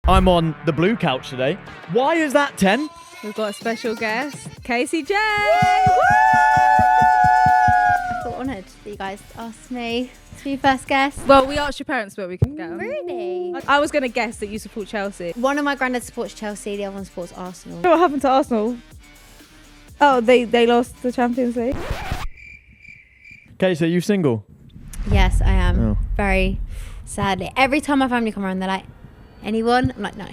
I'm on the blue couch today. Why is that 10? We've got a special guest, Kaci Jay. I feel honoured that you guys asked me to be first guest. Well, we asked your parents where we can go. Really? I was going to guess that you support Chelsea. One of my granddads supports Chelsea, the other one supports Arsenal. You know what happened to Arsenal? Oh, they lost the Champions League. Kaci, are you single? Yes, I am. Oh. Very sadly. Every time my family come around, they're like, anyone? I'm like, no.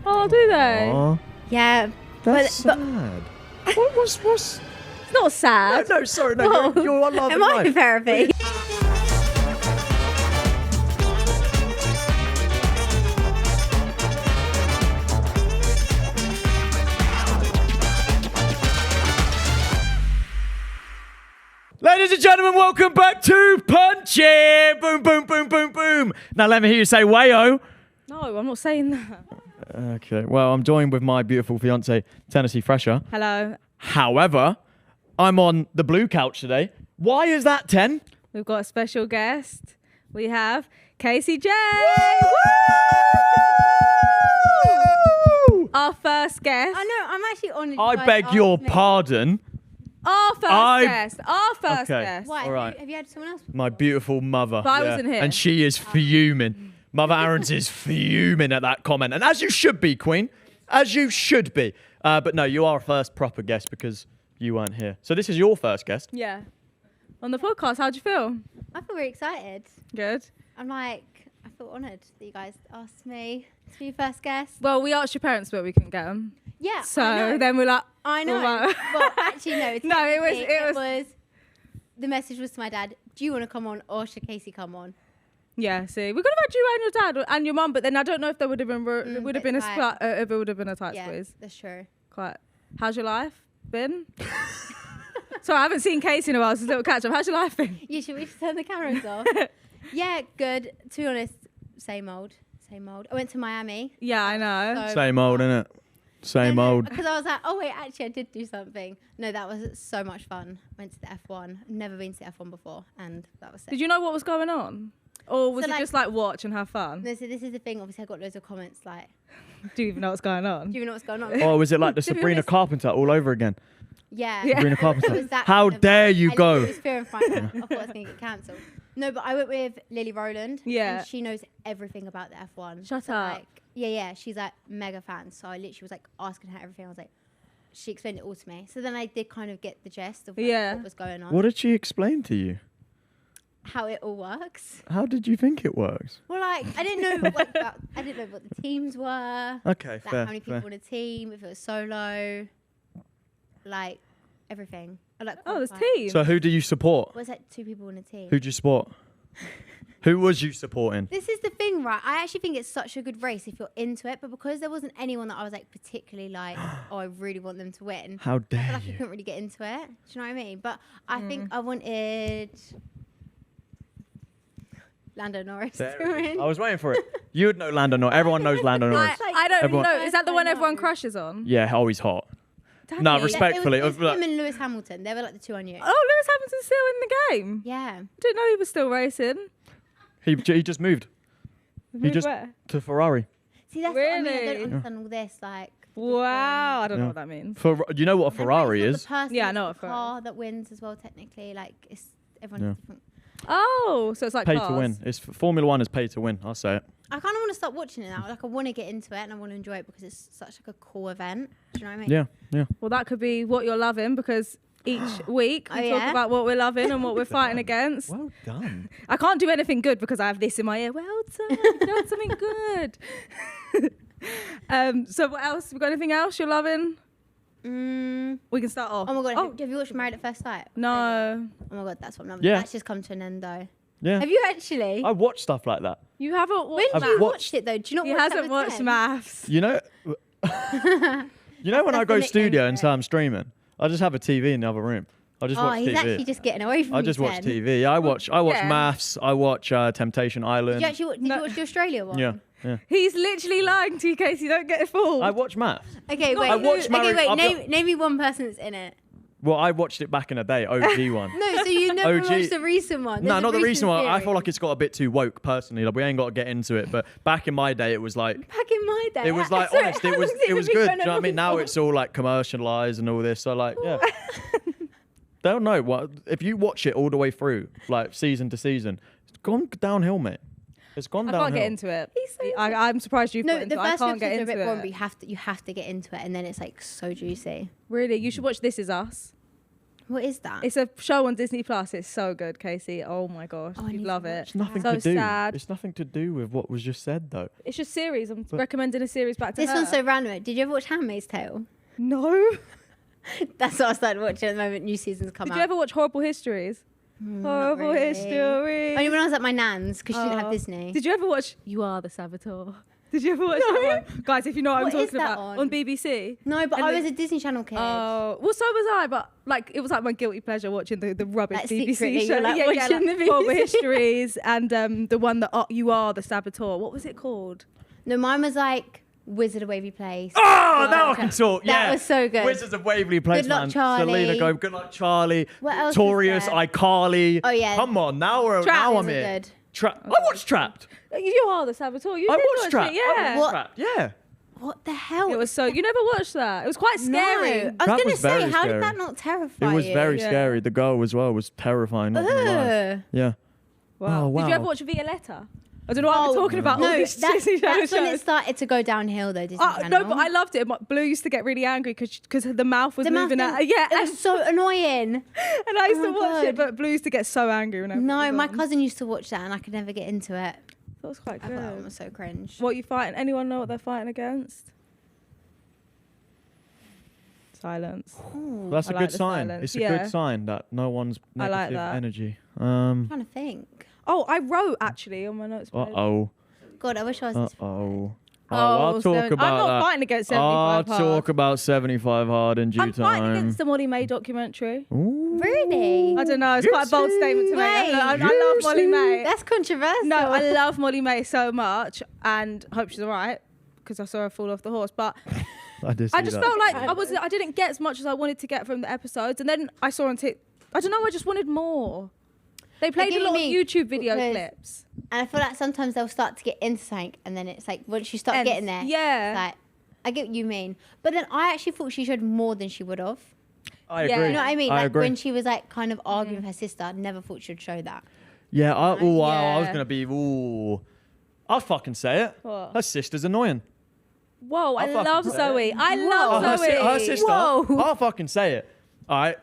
Oh, do they? Aw, Yeah. that's but sad. What's... It's not sad. No, sorry, no, you're on Love am and I in Life. therapy? Ladies and gentlemen, welcome back to Punchin! Boom, boom, boom, boom, boom. Now let me hear you say wayo. No, I'm not saying that. Okay, well, I'm joined with my beautiful fiance, Tennessee Fresher. Hello. However, I'm on the blue couch today. Why is that 10? We've got a special guest. We have Kaci Jay. Our first guest. I know, I'm actually honoured. you I guys beg asked your me. pardon. Our first guest. Our first Okay. guest. Why? All right. Have you had someone else? My beautiful mother. But I wasn't here. And she is fuming. Mother Aaron's is fuming at that comment. And as you should be, Queen. As you should be. But no, you are our first proper guest because you weren't here. So this is your first guest. Yeah. On the podcast, how'd you feel? I feel very excited. Good. I'm like, I feel honoured that you guys asked me to be first guest. Well, we asked your parents where we can go. Yeah. So I know. then we're like, I know. Well, Well, actually, no. No, it was- technically, it was- The message was to my dad. Do you want to come on, or should Kaci come on? yeah. See, we could have had you and your dad and your mum, but then I don't know if there would have been it would have bit been a tight. if it would have been a tight Yeah, squeeze. that's true. Quite. How's your life been? So I haven't seen Kaci in a while. So it's a little catch up. How's your life been? Yeah, should we just turn the cameras off? Yeah, good. To be honest, same old, same old. I went to Miami. Yeah, I know. So Same old, innit? Same old. Because I was like, oh wait, actually I did do something. No, that was so much fun. Went to the F1. Never been to the F1 before, and that was it. Did you know what was going on, or was So, it like- just like watch and have fun? No, so this is the thing. Obviously, I got loads of comments like, Do you even know what's going on? do you know what's going on? Oh, was it like the To be Sabrina honest- Carpenter all over again? Yeah. Yeah. Sabrina It Carpenter. was that How kind of dare vibe. you I go? literally was fear and fright. I thought I was going to get cancelled. No, but I went with Lily Rowland. Yeah. And she knows everything about the F1. Shut So, up. Like, yeah. She's like mega fan. So I literally was like asking her everything. I was like, she explained it all to me. So then I did kind of get the gist of like, Yeah. what was going on. What did she explain to you? How it all works. How did you think it works? Well, like I didn't know I didn't know what the teams were. Okay, Like fair. how many people on a team, if it was solo, like everything. I like Oh, there's qualifying. teams. So who do you support? Was that 2 people on a team? Who'd you support? Who was you supporting? This is the thing, right? I actually think it's such a good race if you're into it, but because there wasn't anyone that I was like particularly like, oh, I really want them to win. How I feel dare like I you? couldn't really get into it. Do you know what I mean? But I think I wanted Lando Norris to win. I was waiting for it. You'd know Lando Norris. Everyone knows Lando Norris. I don't Everyone- know. Is that the one I everyone know. crushes on? Yeah, oh, he's hot. Daddy. No, Yeah, respectfully. It was like- him and Lewis Hamilton. They were like the 2 I knew. Oh, Lewis Hamilton's still in the game. Yeah. Didn't know he was still racing. he just moved. Moved just where? to Ferrari. See, that's what I mean. I Really? don't understand all this. Like, Wow, I don't know Yeah. what that means. You know what a Ferrari and is? it's not the person, Yeah, I it's know the what a Ferrari car that wins as well. Technically, like it's everyone's Yeah. different. Oh, so it's like Pay cars. to win. It's Formula One is pay to win. I'll say it. I kind of want to start watching it now. Like I want to get into it and I want to enjoy it because it's such like a cool event. Do you know what I mean? Yeah. Well, that could be what you're loving because each week we Oh, talk yeah? about what we're loving and what we're fighting against. Well done. I can't do anything good because I have this in my ear. Well done, you've done something good. So what else? We got anything else you're loving? We can start off. Oh my god! Have you watched Married at First Sight? No, Oh my god, that's what I'm loving. Yeah. That's just come to an end though. Yeah. Have you actually? I watch stuff like that. you haven't When watched did I've you maths. watch it though? Do you not He watch hasn't that with watched them? maths. You know, you know when I That's go the nickname studio for and it. say I'm streaming, I just have a TV in the other room. I just Oh, watch he's TV. actually just getting away from I you, just watch Ten. TV. I watch yeah. Maths. I watch Temptation Island. Did you actually did No. you watch the Australia one? Yeah. He's literally lying to you, Casey. Don't get fooled. I watch Maths. Okay, wait. I watched okay, Married- wait. I'll be- Name me one person that's in it. Well, I watched it back in the day, OG one. No, so you never OG. watched the recent one? No, There's a not the recent one. I series. feel like it's got a bit too woke, personally. Like, we ain't got to get into it. But back in my day, it was like, Back in my day. it was like, Sorry, honest, how it was long's been good. Do you going know what I on mean? Now before? it's all like commercialized and all this. So like, yeah. Don't know what if you watch it all the way through, like season to season, it's gone downhill, mate. It's gone I downhill. can't get into it. He's so I'm surprised you've No, got into the it. I first can't get episodes are a into bit boring, but it. you have to get into it, and then it's like so juicy. Really, you should watch This Is Us. What is that? It's a show on Disney Plus. It's so good, Casey. Oh my gosh, Oh, I you'd need love to it. watch It's nothing So to do. sad. It's nothing to do with what was just said, though. It's just series. I'm But- recommending a series back to This her. one's so random. Did you ever watch Handmaid's Tale? No. That's what I started watching at the moment. New seasons come Did out. you ever watch Horrible Histories? Not Horrible really. Histories. Only when I was at my nan's because she didn't have Oh. Disney. Did you ever watch You Are the Saboteur? Did you ever watch that one? Guys, if you know what, What I'm is talking that about. on? BBC. No, but And I the- was a Disney Channel kid. Oh, well, so was I, but like it was like my guilty pleasure watching the rubbish Like, BBC secretly, show. you're, like, watching the Horrible BBC. Histories and the one that You Are the Saboteur. What was it called? No, mine was like Wizard of Waverly Place. Oh, now I can talk. That Yeah, was so good. Wizards of Waverly Place, Good Luck, man. Charlie. Selena Gomez, Good Luck, Charlie. What else was Victorious, there? iCarly. Oh, yeah. Come on, now Trapped now I'm was here. good. I watched Trapped. You Are the Saboteur. You I did watched watch Trapped. it, yeah. I watched What? Trapped. Yeah. What the hell? It was so. You never watched that. It was quite scary. No. I was That going to was say, very how scary. did that not terrify It was you? very Yeah. scary. The girl as well was terrifying. Not gonna lie. Ugh. Yeah. Wow. Oh, wow. Did you ever watch Violetta? I don't know why I'm talking about all No, these that's Disney Channel when it shows. started to go downhill, though, Disney Channel. No, but I loved it. Blue used to get really angry because the mouth was The mouth moving thing, out. Yeah, it was so annoying. and I used Oh to my watch it, God. but Blue used to get so angry whenever. No, it was my on. cousin used to watch that, and I could never get into it. That was quite I thought it good. was so cringe. What you fighting? Anyone know what they're fighting against? Silence. Ooh, That's I a like good the sign. silence. It's a Yeah. good sign that no one's I like negative that. energy. I'm trying to think. Oh, I wrote actually on my notes. page. Uh-oh. God, I wish I was this. Uh-oh. Oh, I'll talk seven- about I'm not that. fighting against I'll 75 hard. talk about 75 hard in due I'm fighting time. against the Molly-Mae documentary. Ooh. Really? I don't know. It's quite a bold statement to make. Wait. I love Molly-Mae. That's controversial. No, I love Molly-Mae so much, and I hope she's alright because I saw her fall off the horse. But I did I see just that. felt like I didn't get as much as I wanted to get from the episodes, and then I saw on I don't know. I just wanted more. They played get a what lot you of mean, YouTube video because- clips. And I feel like sometimes they'll start to get into something, and then it's like once you start Ends. getting there, Yeah. it's like I get what you mean. But then I actually thought she showed more than she would have. I Yeah. agree. You know what I mean? I Like agree. when she was like kind of arguing with her sister, I never thought she would show that. Yeah, I was Yeah. going to be, I'll fucking say it. What? Her sister's annoying. Whoa, I fucking love say it. Zoe. I Whoa. love her, Zoe. her sister, Whoa. I'll fucking say it. All right.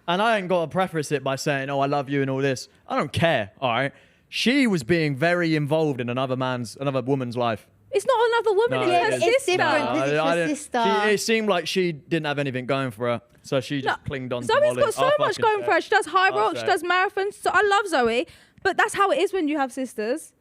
And I ain't got to preface it by saying, I love you and all this. I don't care. All right. She was being very involved in another woman's life. It's not another woman. No, it's it her is. It's sister. different. Because it's her didn't- sister. it seemed like she didn't have anything going for her. So she just clinged on to Zoe's Molly. got so I'll much fucking going say for her. it. She does high I'll rocks. say She does it. marathons. So I love Zoe, but that's how it is when you have sisters.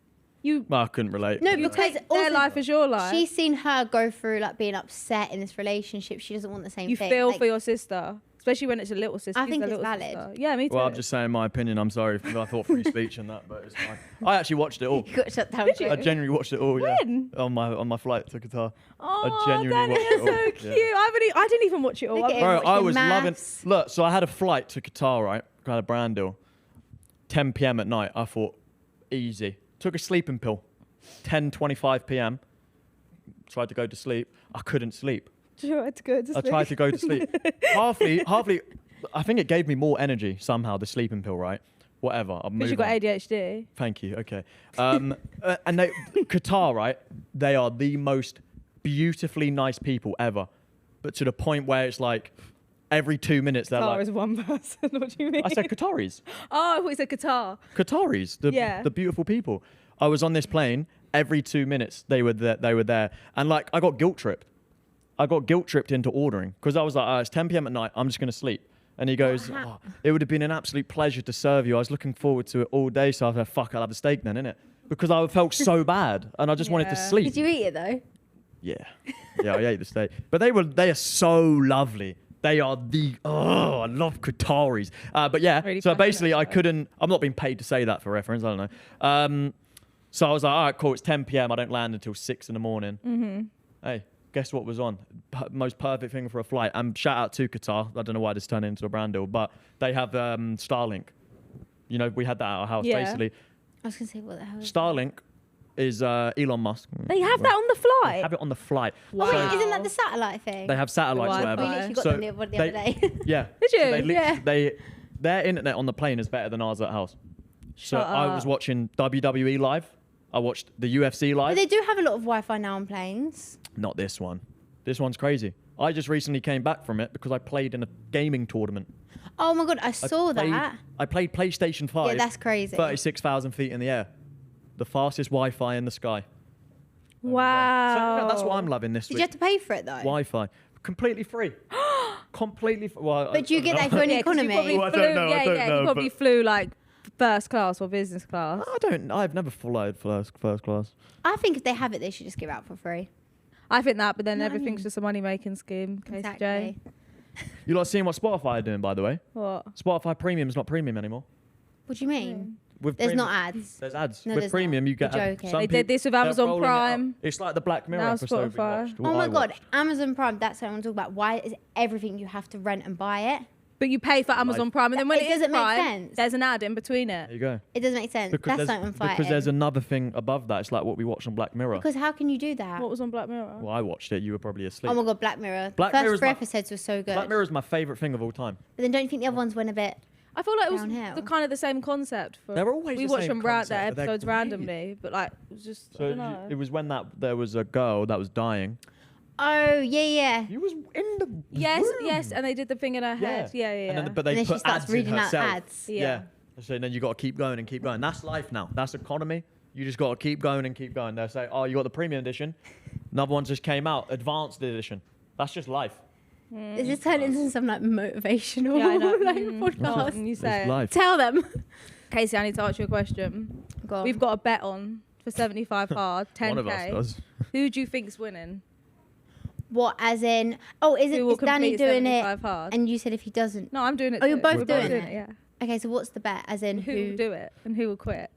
You Well, I couldn't relate. No, you because take their also life as your life. she's seen her go through like being upset in this relationship. She doesn't want the same You thing. feel Like, for your sister, especially when it's a little sister. I She's think a it's little valid. sister. Yeah, me too. Well, I'm just saying my opinion. I'm sorry. I thought free speech and that, but it's fine. I actually watched it all. You got shut down. Did you? I genuinely watched it all. Yeah. When? On my flight to Qatar. Oh, genuinely Danny, watched you're it all. so Yeah. cute. I didn't even watch it all. Look at I- him. Bro, I watching was loving. maths. Look, so I had a flight to Qatar, right? I had a brand deal. 10 p.m. at night. I thought, easy. Took a sleeping pill. 10:25 p.m. Tried to go to sleep. I couldn't sleep. Sure, it's good. I tried to go to sleep. halfly. I think it gave me more energy somehow. The sleeping pill, right? Whatever. I'll Because move you got on. ADHD. Thank you. Okay. And Qatar, right? They are the most beautifully nice people ever, but to the point where it's like every 2 minutes they're Qatar like. is one person. What do you mean? I said Qataris. Oh, I thought you said Qatar. Qataris, Yeah. the beautiful people. I was on this plane. Every 2 minutes they were there, and like I got guilt tripped. I got guilt tripped into ordering because I was like, it's 10 p.m. at night. I'm just gonna sleep. And he goes, it would have been an absolute pleasure to serve you. I was looking forward to it all day. So I said, fuck, I'll have a steak then, innit? Because I felt so bad and I just wanted to Yeah. sleep. Did you eat it though? Yeah, I ate the steak. But they are so lovely. They are I love Qataris. But yeah, Really so passionate basically about I'm not being paid to say that for reference, I don't know. So I was like, all right, cool, it's 10 p.m. I don't land until 6 in the morning. Mm-hmm. Hey, Guess what was on? Most perfect thing for a flight. And shout out to Qatar. I don't know why this turned into a brand deal, but they have Starlink. You know, we had that at our house, Yeah. basically. I was gonna say what the hell. Starlink is Elon Musk. They have that on the They flight. have it on the flight. Oh, wait, Wow. isn't that the satellite thing? They have satellites, The whatever. We Wi-Fi. literally got So them the other day. Yeah. Did So you? they literally- Yeah. their internet on the plane is better than ours at house. So Shut I was up. watching WWE live. I watched the UFC But live. they do have a lot of Wi-Fi now on planes. Not this one. This one's crazy. I just recently came back from it because I played in a gaming tournament. Oh my god, I saw that. I played PlayStation 5. Yeah, that's crazy. 36,000 feet in the air. The fastest Wi-Fi in the sky. Wow. So, yeah, that's what I'm loving this Did week. you have to pay for it though? Wi-Fi. Completely free. Completely free. Well, But do you get that for an Yeah, 'cause you economy? probably Well, I flew, don't know, I don't know, you probably but- flew like first class or business class. I've never flown first class. I think if they have it, they should just give it out for free. I think that, but then No, I everything's mean- just a money making scheme. Kaci Jay. You lot seeing what Spotify are doing, by the way? What? Spotify Premium is not premium anymore. What do you mean? With There's premium- not ads. There's ads. No, With there's premium, not. you get You're ads. joking. Some They did this with they're Amazon rolling it out. Prime. It's like the Black Mirror Now episode we Spotify. watched. or Oh my I god, watched. Amazon Prime. That's what I want to talk about. Why is everything you have to rent and buy it? But you pay for Amazon Prime, and then when It it is doesn't make Prime, sense. there's an ad in between it. There you go. It doesn't make sense. That's something I'm fighting. because there's another thing above that. It's like what we watched on Black Mirror. Because how can you do that? What was on Black Mirror? Well, I watched it. You were probably asleep. Oh my god, Black Mirror. Black The first Mirror's 3 my- episodes were so good. Black Mirror is my favorite thing of all time. But then don't you think the other ones went a bit? I feel like it was Downhill. the kind of the same concept. For, They're always we the watched same them their concept, but they're episodes great. randomly, but like it was just I So don't know. it was when there was a girl that was dying. Oh yeah. You was in the Yes, room. yes, and they did the thing in her head. Yeah, yeah. And yeah. then, but they And then she put starts ads in reading out herself. ads. Yeah. So then you got to keep going and keep going. That's life now. That's economy. You just got to keep going and keep going. They'll say, "Oh, you got the premium edition. Another one just came out, advanced edition." That's just life. Is this turned into some like motivational Yeah, I know. like, Go podcast? on, you It's say it. life. Tell them. Casey, I need to ask you a question. Go on. We've got a bet on for 75 hard, 10k. One of us does. Who do you think's winning? What, as in? Oh, is it? Who will Is Danny complete doing it? 75 hard? And you said if he doesn't. No, I'm doing it. Oh, you're too. both We're doing it? Yeah. Okay, so what's the bet? As in Who who will do it and who will quit?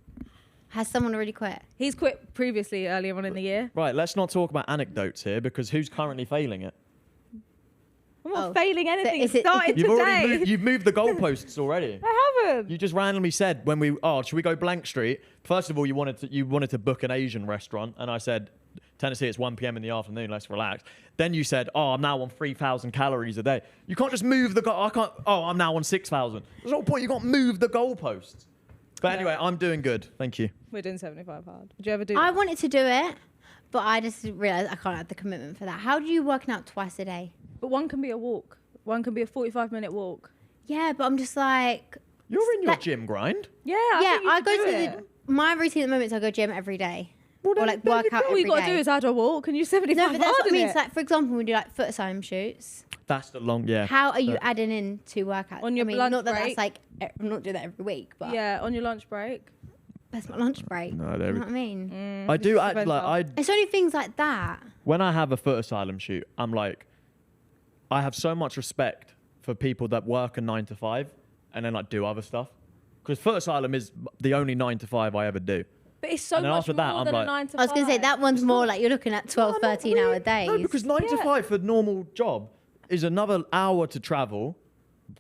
has someone already quit? He's quit previously earlier on in the year. Right, let's not talk about anecdotes here because who's currently failing it? I'm not Oh. failing anything. is It it- started You've today. already you've moved the goalposts already. I haven't. You just randomly said when should we go Blank Street? First of all, you wanted to book an Asian restaurant, and I said, Tennessee, it's 1 p.m. in the afternoon. Let's relax. Then you said, I'm now on 3,000 calories a day. You can't just move the I can't. I'm now on 6,000. There's no point. You can't move the goalposts. But anyway, I'm doing good. Thank you. We're doing 75 hard. Would you ever do I that? wanted to do it, but I just realised I can't have the commitment for that. How do you work out twice a day? But one can be a walk. One can be a 45-minute walk. Yeah, but I'm just like, You're in your Like- gym grind. Yeah, yeah, I I go to it. my routine at the moment is I go gym every day. Well, Or then- like then work you out go. All every you got to do day. is add a walk and you 75 No, but that's hard what I in mean. it. It's like, for example, when we do like Footasylum shoots, That's the long, yeah. how are you But- adding in 2 workouts? On your I mean, lunch not that break? that's like, I'm not doing that every week, but Yeah, on your lunch break. that's my lunch break. No, you there know we- what I mean? I do Just actually depends like on- It's only things like that. when I have a Footasylum shoot, I'm like, I have so much respect for people that work a 9 to 5 and then like do other stuff. Because Footasylum is the only 9 to 5 I ever do. But it's so And then much after more that, I'm than like- a 9 to 5. I was going to say, that one's more like you're looking at 12, No, not 13 hour really. days. No, because 9 to Yeah. 5 for normal job is another hour to travel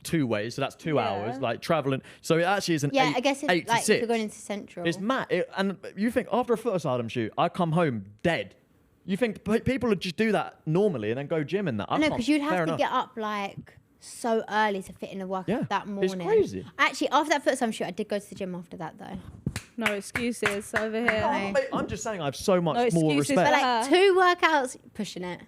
2 ways. So that's 2 Yeah. hours, like traveling. So it actually is an yeah, 8, I guess it's 8 to like 6. if you're going into Central. It's mad. And you think after a Footasylum shoot, I come home dead. You think people would just do that normally and then go gym and that? I know, because you'd fair have to enough. get up like so early to fit in a workout Yeah, that morning. it's crazy. Actually, after that Footasylum shoot, I did go to the gym after that though. No excuses over here. No. Oh, mate, I'm just saying I have so much No more excuses respect. But for like 2 workouts, pushing it.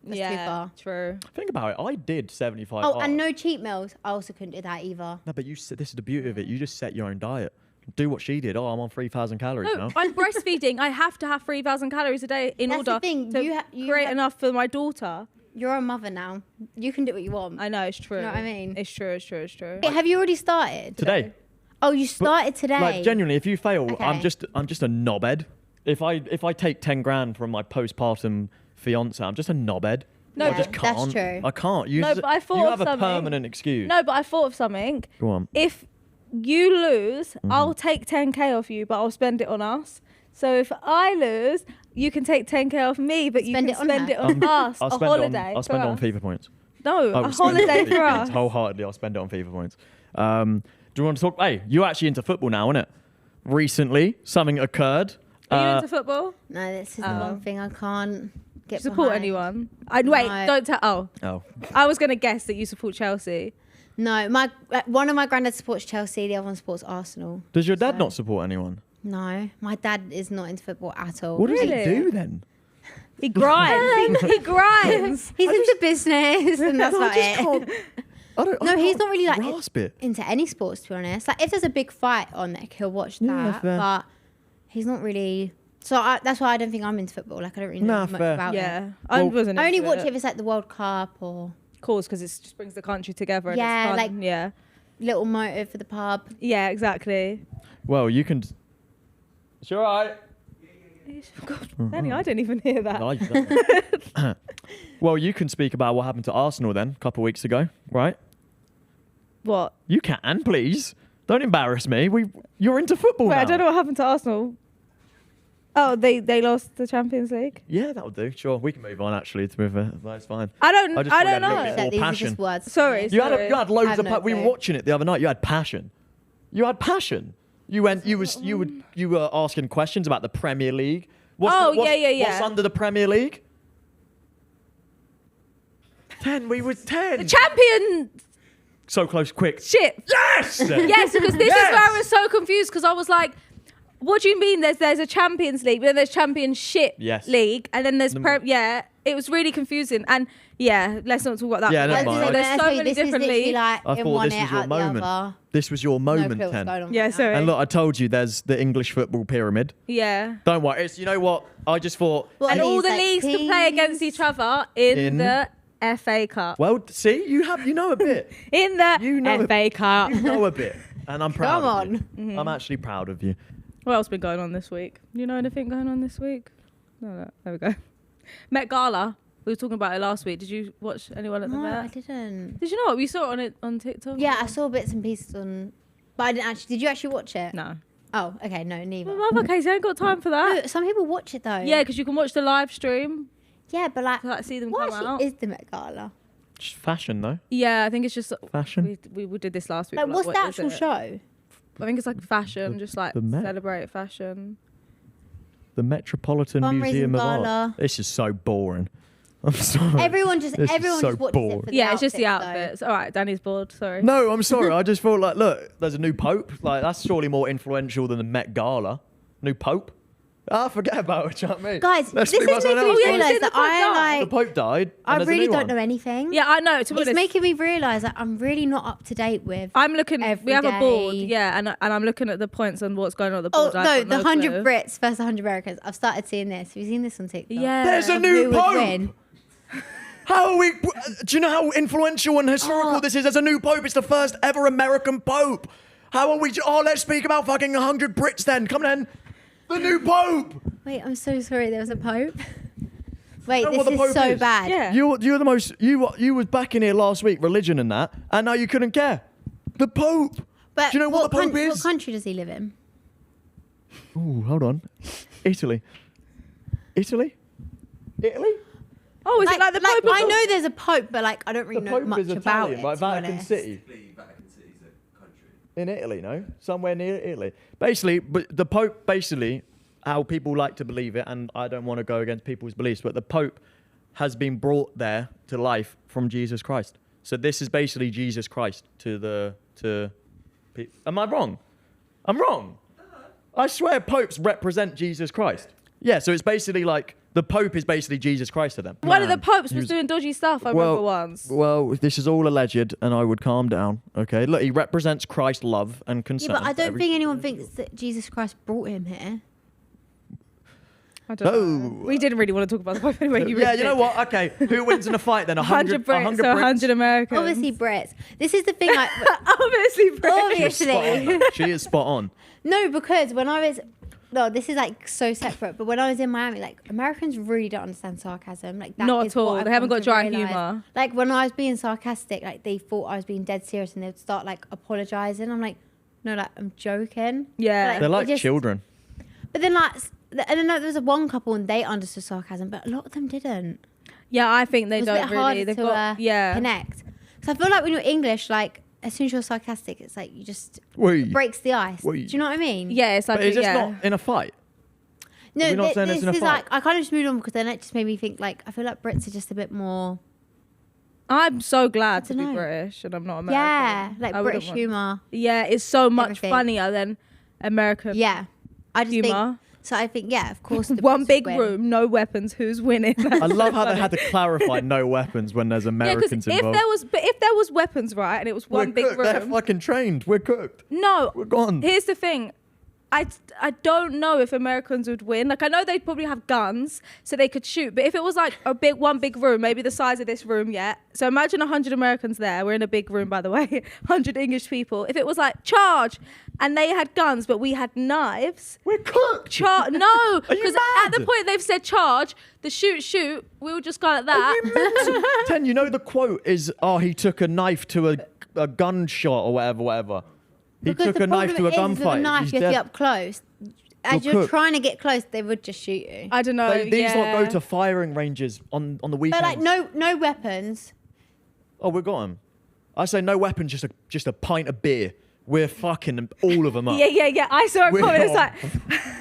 That's too yeah, far. true. Think about it. I did 75 Oh, hard. and no cheat meals. I also couldn't do that either. No, but this is the beauty of it. You just set your own diet. Do what she did. Oh, I'm on 3,000 calories No, now. I'm breastfeeding. I have to have 3,000 calories a day in That's the order thing, to you create have- enough for my daughter. You're a mother now. You can do what you want. I know, it's true. know what I mean? It's true, it's true, it's true. Wait, have you already started? Today. Oh, you started today. Like genuinely, if you fail, I'm Okay. just a knobhead. If I take 10 grand from my postpartum fiance, I'm just a knobhead. No, I but- just can't. That's true. I can't. You, No, but I thought you of have a something. permanent excuse. No, but I thought of something. Go on. If you lose, Mm-hmm. I'll take 10k off you, but I'll spend it on us. So if I lose, you can take 10k off me, but you Spend can it on spend her. it on us. I'll A spend holiday. I'll spend it on for us. FIFA points. No, I will a spend it on holiday FIFA for points. us. Wholeheartedly, I'll spend it on FIFA points. Do you want to talk? Hey, you're actually into football now, innit? Recently, something occurred. Are you into football? No, this is the one thing I can't get Support behind. anyone? Wait, No. don't tell. Oh, I was gonna guess that you support Chelsea. No, one of my granddad supports Chelsea, the other one supports Arsenal. does your dad So- not support anyone? No, my dad is not into football at all. What does Really? he do then? He grinds. he grinds. He's into business and that's about I just it. can't. I don't. No, I he's can't not really like grasp it. into any sports, to be honest. Like if there's a big fight on, like he'll watch Yeah, that, fair. but he's not really. So that's why I don't think I'm into football. Like I don't really know Nah, much fair. about it. Yeah, I Well, wasn't. I only into watch it. it if it's like the World Cup or Course, because it just brings the country together. And Yeah, it's fun. like- yeah, little motive for the pub. yeah, exactly. Well, you can. It's all right. God, Danny, I didn't even hear that. No, you don't. Well, you can speak about what happened to Arsenal then, a couple of weeks ago, right? What? You can, please. Don't embarrass me. You're into football Wait, now. I don't know what happened to Arsenal. Oh, they lost the Champions League. Yeah, that'll do. Sure, we can move on. Actually, to move. That's fine. I don't. I just I thought you don't had a little know. bit That more these are passion. just words. Sorry. You had Sorry. loads I of. have no We were clue. watching it the other night. You had passion. You had passion. You went. You were asking questions about the Premier League. What's yeah. What's under the Premier League? 10. We were 10. The champion. So close. Quick. Shit. Yes. Yes, because this is where I was so confused because I was like, "What do you mean? There's a Champions League, but then there's Championship Yes. League, and then there's The- yeah." It was really confusing, and yeah, let's not talk about that. Yeah, But never mind. there's so many this is different literally leagues. like I in thought one this ear was your out the moment. other. This was your No moment, clue what's 10. going on Yeah, right now. sorry. And look, I told you there's the English football pyramid. Yeah. Don't worry. You know what? I just thought. What And are all these, the like, leagues can play against teams? each other in In- the FA Cup. Well, see, you know a bit. In the You know FA Cup. You know a bit, and I'm proud Come of you. on. Mm-hmm. I'm actually proud of you. What else been going on this week? You know anything going on this week? No, there we go. Met Gala. We were talking about it last week. Did you watch anyone at the No, I Met? didn't. Did you not? We saw it on TikTok. Yeah, I saw bits and pieces on, but I didn't actually. Did you actually watch it? No. Oh, okay, no, neither. Well, okay, so I ain't got time for No, that. some people watch it though. Yeah, because you can watch the live stream Yeah, but like, to like, see them what come out. actually is the Met Gala? Just fashion, though. Yeah, I think it's just Fashion. we did this last week. Like, but, what's what the is actual it? show? I think it's like fashion, just like the Met. celebrate fashion. The Metropolitan Fundraising Museum of Art. Gala. This is so boring. I'm sorry. Everyone just This is everyone so just watches boring. it for the Yeah, it's just the outfits, though. outfits. All right, Danny's bored. Sorry. No, I'm sorry. I just thought like, look, there's a new pope. Like that's surely more influential than the Met Gala. New pope. Ah, forget about it. You know what I mean? Guys, Let's this speak is about making something me else. yeah, realise the that Pope I died. The like. pope died. I and there's a really new don't one. know anything. Yeah, I know. To be It's honest, making me realise that I'm really not up to date with. I'm looking. every We have a board. day. Yeah, and I'm looking at the points and what's going on at the Oh board. I no, have the no 100 clue. Brits versus 100 Americans. I've started seeing this. Have you seen this on TikTok? Yeah. There's a Of new who would pope. win. How are we? Do you know how influential and historical this is? There's a new pope. It's the first ever American pope. How are we? Oh, let's speak about fucking 100 Brits then. Come on, then. The new pope. Wait, I'm so sorry. There was a pope. Wait, know this what the is Pope so is? bad. Yeah. You're the most. You was back in here last week, religion and that, and now you couldn't care. The pope. But Do you know what the Pope What is? country does he live in? Ooh, hold on. Italy. Italy. Oh, is it like the Pope? I know there's a pope, but like I don't really The know Pope much is about Italian, it. like to be Vatican honest. City. Vatican City's a country. In Italy, no? Somewhere near Italy. Basically, but the Pope, basically, how people like to believe it, and I don't want to go against people's beliefs, but the Pope has been brought there to life from Jesus Christ. So this is basically Jesus Christ to am I wrong? I'm wrong. I swear popes represent Jesus Christ. Yeah, so it's basically like, the Pope is basically Jesus Christ to them. One of the Man, popes he was doing dodgy stuff. I remember once. Well, this is all alleged, and I would calm down. Okay, look, he represents Christ's love and concern. Yeah, but I for don't every- think anyone thinks that Jesus Christ brought him here. I don't know. No. We didn't really want to talk about the Pope anyway. You Yeah, really you know did. what? Okay, who wins in a fight then? 100 Brits, 100 so Brits? 100 Americans. Obviously, Brits. This is the thing. Like, Obviously, Brits. She's spot on, obviously. though. She is spot on. No, because when I was, no, this is like so separate. But when I was in Miami, like Americans really don't understand sarcasm. Like that Not is at all. what I've They haven't come got to dry realise. humour. Like when I was being sarcastic, like they thought I was being dead serious, and they would start like apologizing. I'm like, no, like I'm joking. Yeah. They're it like just- children. But then like And then there was one couple and they understood sarcasm, but a lot of them didn't. Yeah, I think they It was a don't bit harder really. They've to got yeah. connect. So I feel like when you're English, like as soon as you're sarcastic, it's like you just Wait. breaks the ice. Wait. Do you know what I mean? Yeah, it's like But is this yeah. not in a fight? No, Are we not saying this it's in a is fight? like I kind of just moved on because then it just made me think like I feel like Brits are just a bit more. I'm so glad to be dunno. British and I'm not American. Yeah, like I wouldn't British want- humour. Yeah, it's so much Everything. funnier than American Yeah, I just think. humor. So I think of course. The One Brits big win. room, no weapons. Who's winning? I love how they had to clarify no weapons when there's Yeah, Americans because involved. if there was weapons, right, and it was one We're big cooked. They're room. fucking trained. We're cooked. No, We're gone. here's the thing. I don't know if Americans would win. Like I know they'd probably have guns so they could shoot, but if it was like one big room, maybe the size of this room, yeah. So imagine 100 Americans there. We're in a big room, by the way. 100 English people. If it was like charge, and they had guns, but we had knives. We're cooked. No, Are you because at the mad? point they've said charge, the shoot, we would just go like that. Ten, you know the quote is, "Oh, he took a knife to a gunshot or whatever." He Because took the a knife to a problem is with gunfight. a knife, He's you have to dead. get up close. As You're you're cooked. trying to get close, they would just shoot you. I don't know. These yeah. lot go to firing ranges on the weekends. But like no weapons. Oh, we got him. I say no weapon, just a pint of beer. We're fucking them, all of them up. Yeah. I saw a We're comment. It's not.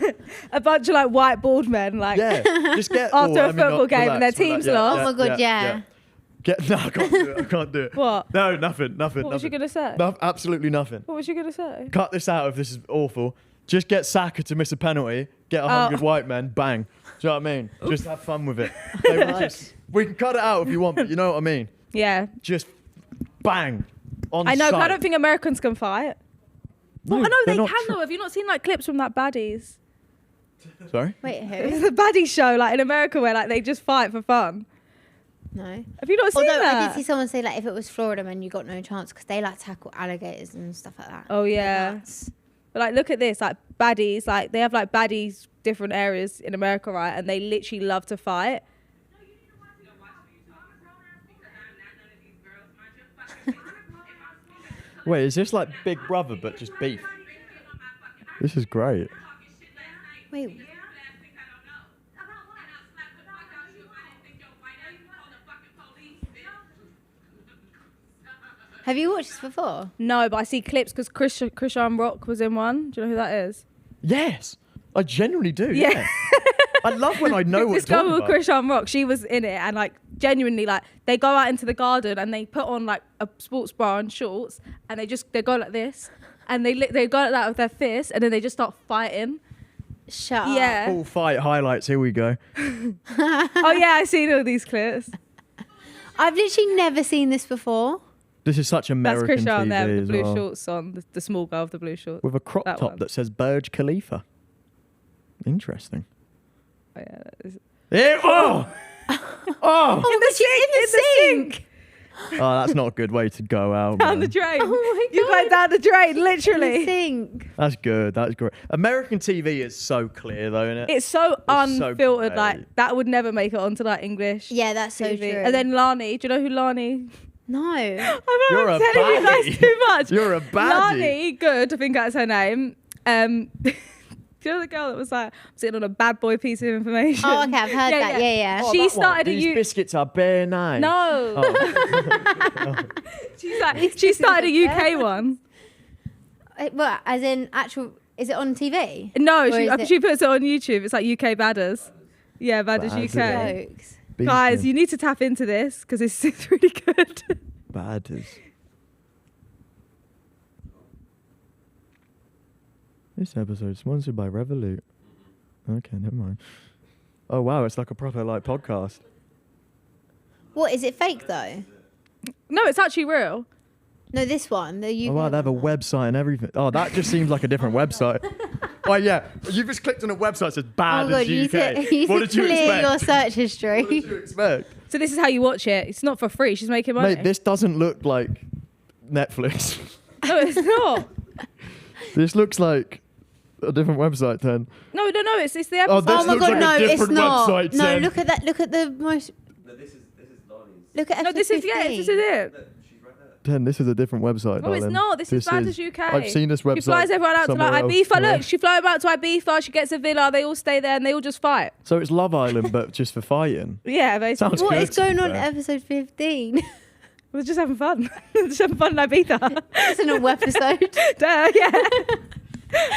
like a bunch of like white bald men, like Yeah, just get After a I mean, football not- game and their relax, team's relax. lost. Oh my God, yeah. No, I can't do it. I can't do it. What? No, nothing. What was you gonna say? No, absolutely nothing. What was you gonna say? Cut this out if this is awful. Just get Saka to miss a penalty, get 100 Oh. white men, bang. Do you know what I mean? Just have fun with it. They were just- we can cut it out if you want, but you know what I mean? Yeah, Just bang. On I know, but I sight. don't think Americans can fight. No, I know they're they not can though. Have you not seen like clips from that Baddies? Sorry? Wait, who? It's a Baddie show like in America where like they just fight for fun. No. Have you not seen Although I did that? see someone say like if it was Florida man, you got no chance because they like tackle alligators and stuff like that. Oh They're yeah. nuts. But like, look at this, like baddies, like they have like baddies different areas in America, right? And they literally love to fight. Wait, is this like Big Brother but just beef? This is great. Wait. Have you watched this before? No, but I see clips because Krishan Rock was in one. Do you know who that is? Yes, I genuinely do. Yeah. Yeah. I love when I know what This to talk girl about. with Krishan Rock, she was in it, and like genuinely, like they go out into the garden and they put on like a sports bra and shorts, and they go like this, and they go like that with their fists, and then they just start fighting. Shut up. Yeah. Full fight highlights. Here we go. Oh yeah, I've seen all these clips. I've literally never seen this before. This is such That's American Krishan TV there with as the blue well. shorts on, the small girl with the blue shorts. With a crop That top one. that says Burj Khalifa. Interesting. Oh, yeah, that is- Oh! Oh! In the sink. Oh, that's not a good way to go out. down the man. drain. Oh my You God. go down the drain, In the literally. sink. That's good. That's great. American TV is so clear, though, isn't it? It's so It's so unfiltered. great. Like that would never make it onto like English. Yeah, that's so TV. true. And then Lani, do you know who Lani? no. You're I'm a telling you baddie. guys too much. You're a baddie. Lani, good. I think that's her name. Do you know the girl that was like sitting on a bad boy piece of information? Oh, okay, I've heard that. Yeah. Oh, She that one. started a These biscuits are bare nice. No. Oh. She's like, she started a UK one. What? As in actual? Is it on TV? No, Or is it- she puts it on YouTube. It's like UK Badders. Yeah, Badders Badders. UK. Jokes. Guys, you need to tap into this because it's really good. Badders. This episode sponsored by Revolut. Okay, never mind. Oh wow, it's like a proper like podcast. What is it? Fake though? No, it's actually real. No, this one. The UK. Oh wow, they have a one. website and everything. Oh, that just seems like a different website. Oh yeah, you just clicked on a website that says Oh bad my God, as you need UK. to, you What need did to you clear your expect? search history. What did you expect? So this is how you watch it. It's not for free. She's making money. Mate, this doesn't look like Netflix. No, it's not. This looks like a different website, then. No, it's the Oh, episode. this Oh my looks God, like a no, it's different not. website, No, Sam. look at that. Look at the most. No, this is Lonnie's. Look at No, episode this is 15. this is it. Look, she's right there. Ten, this is a different website. No, it's darling. not. This is bad as UK. I've seen this website. She flies everyone out to somewhere like else. Ibiza. Yeah. Look, she flies them out to Ibiza. She gets a villa. They all stay there and they all just fight. So it's Love Island, but just for fighting. Yeah, basically. Sounds What good, is going to on be in fair. episode 15? We're just having fun. Just having fun in Ibiza. It's an all episode. Duh, yeah.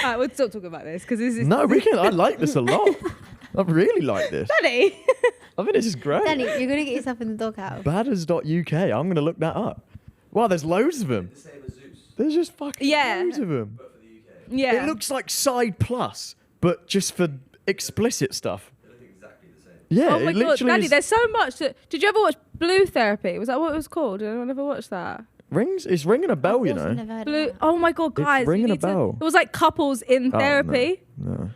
Alright, we'll stop talking about this because this is. No, we can. I like this a lot. I really like this. Danny. I think this is great. Danny, you're going to get yourself in the doghouse. Badders.uk. I'm going to look that up. Wow, there's loads of them. The same as Zeus, There's just fucking Yeah. loads of them. but for the UK. Yeah. It looks like Side Plus, but just for explicit stuff. They look exactly the same. Yeah, Oh my it god, literally Danny, is- there's so much. Did you ever watch Blue Therapy? Was that what it was called? Did anyone ever watch that? rings. It's ringing a bell, you Also know. never heard of Blue. that. Oh my god, guys! you ringing a need to- bell. It was like couples in Oh, no. therapy. No.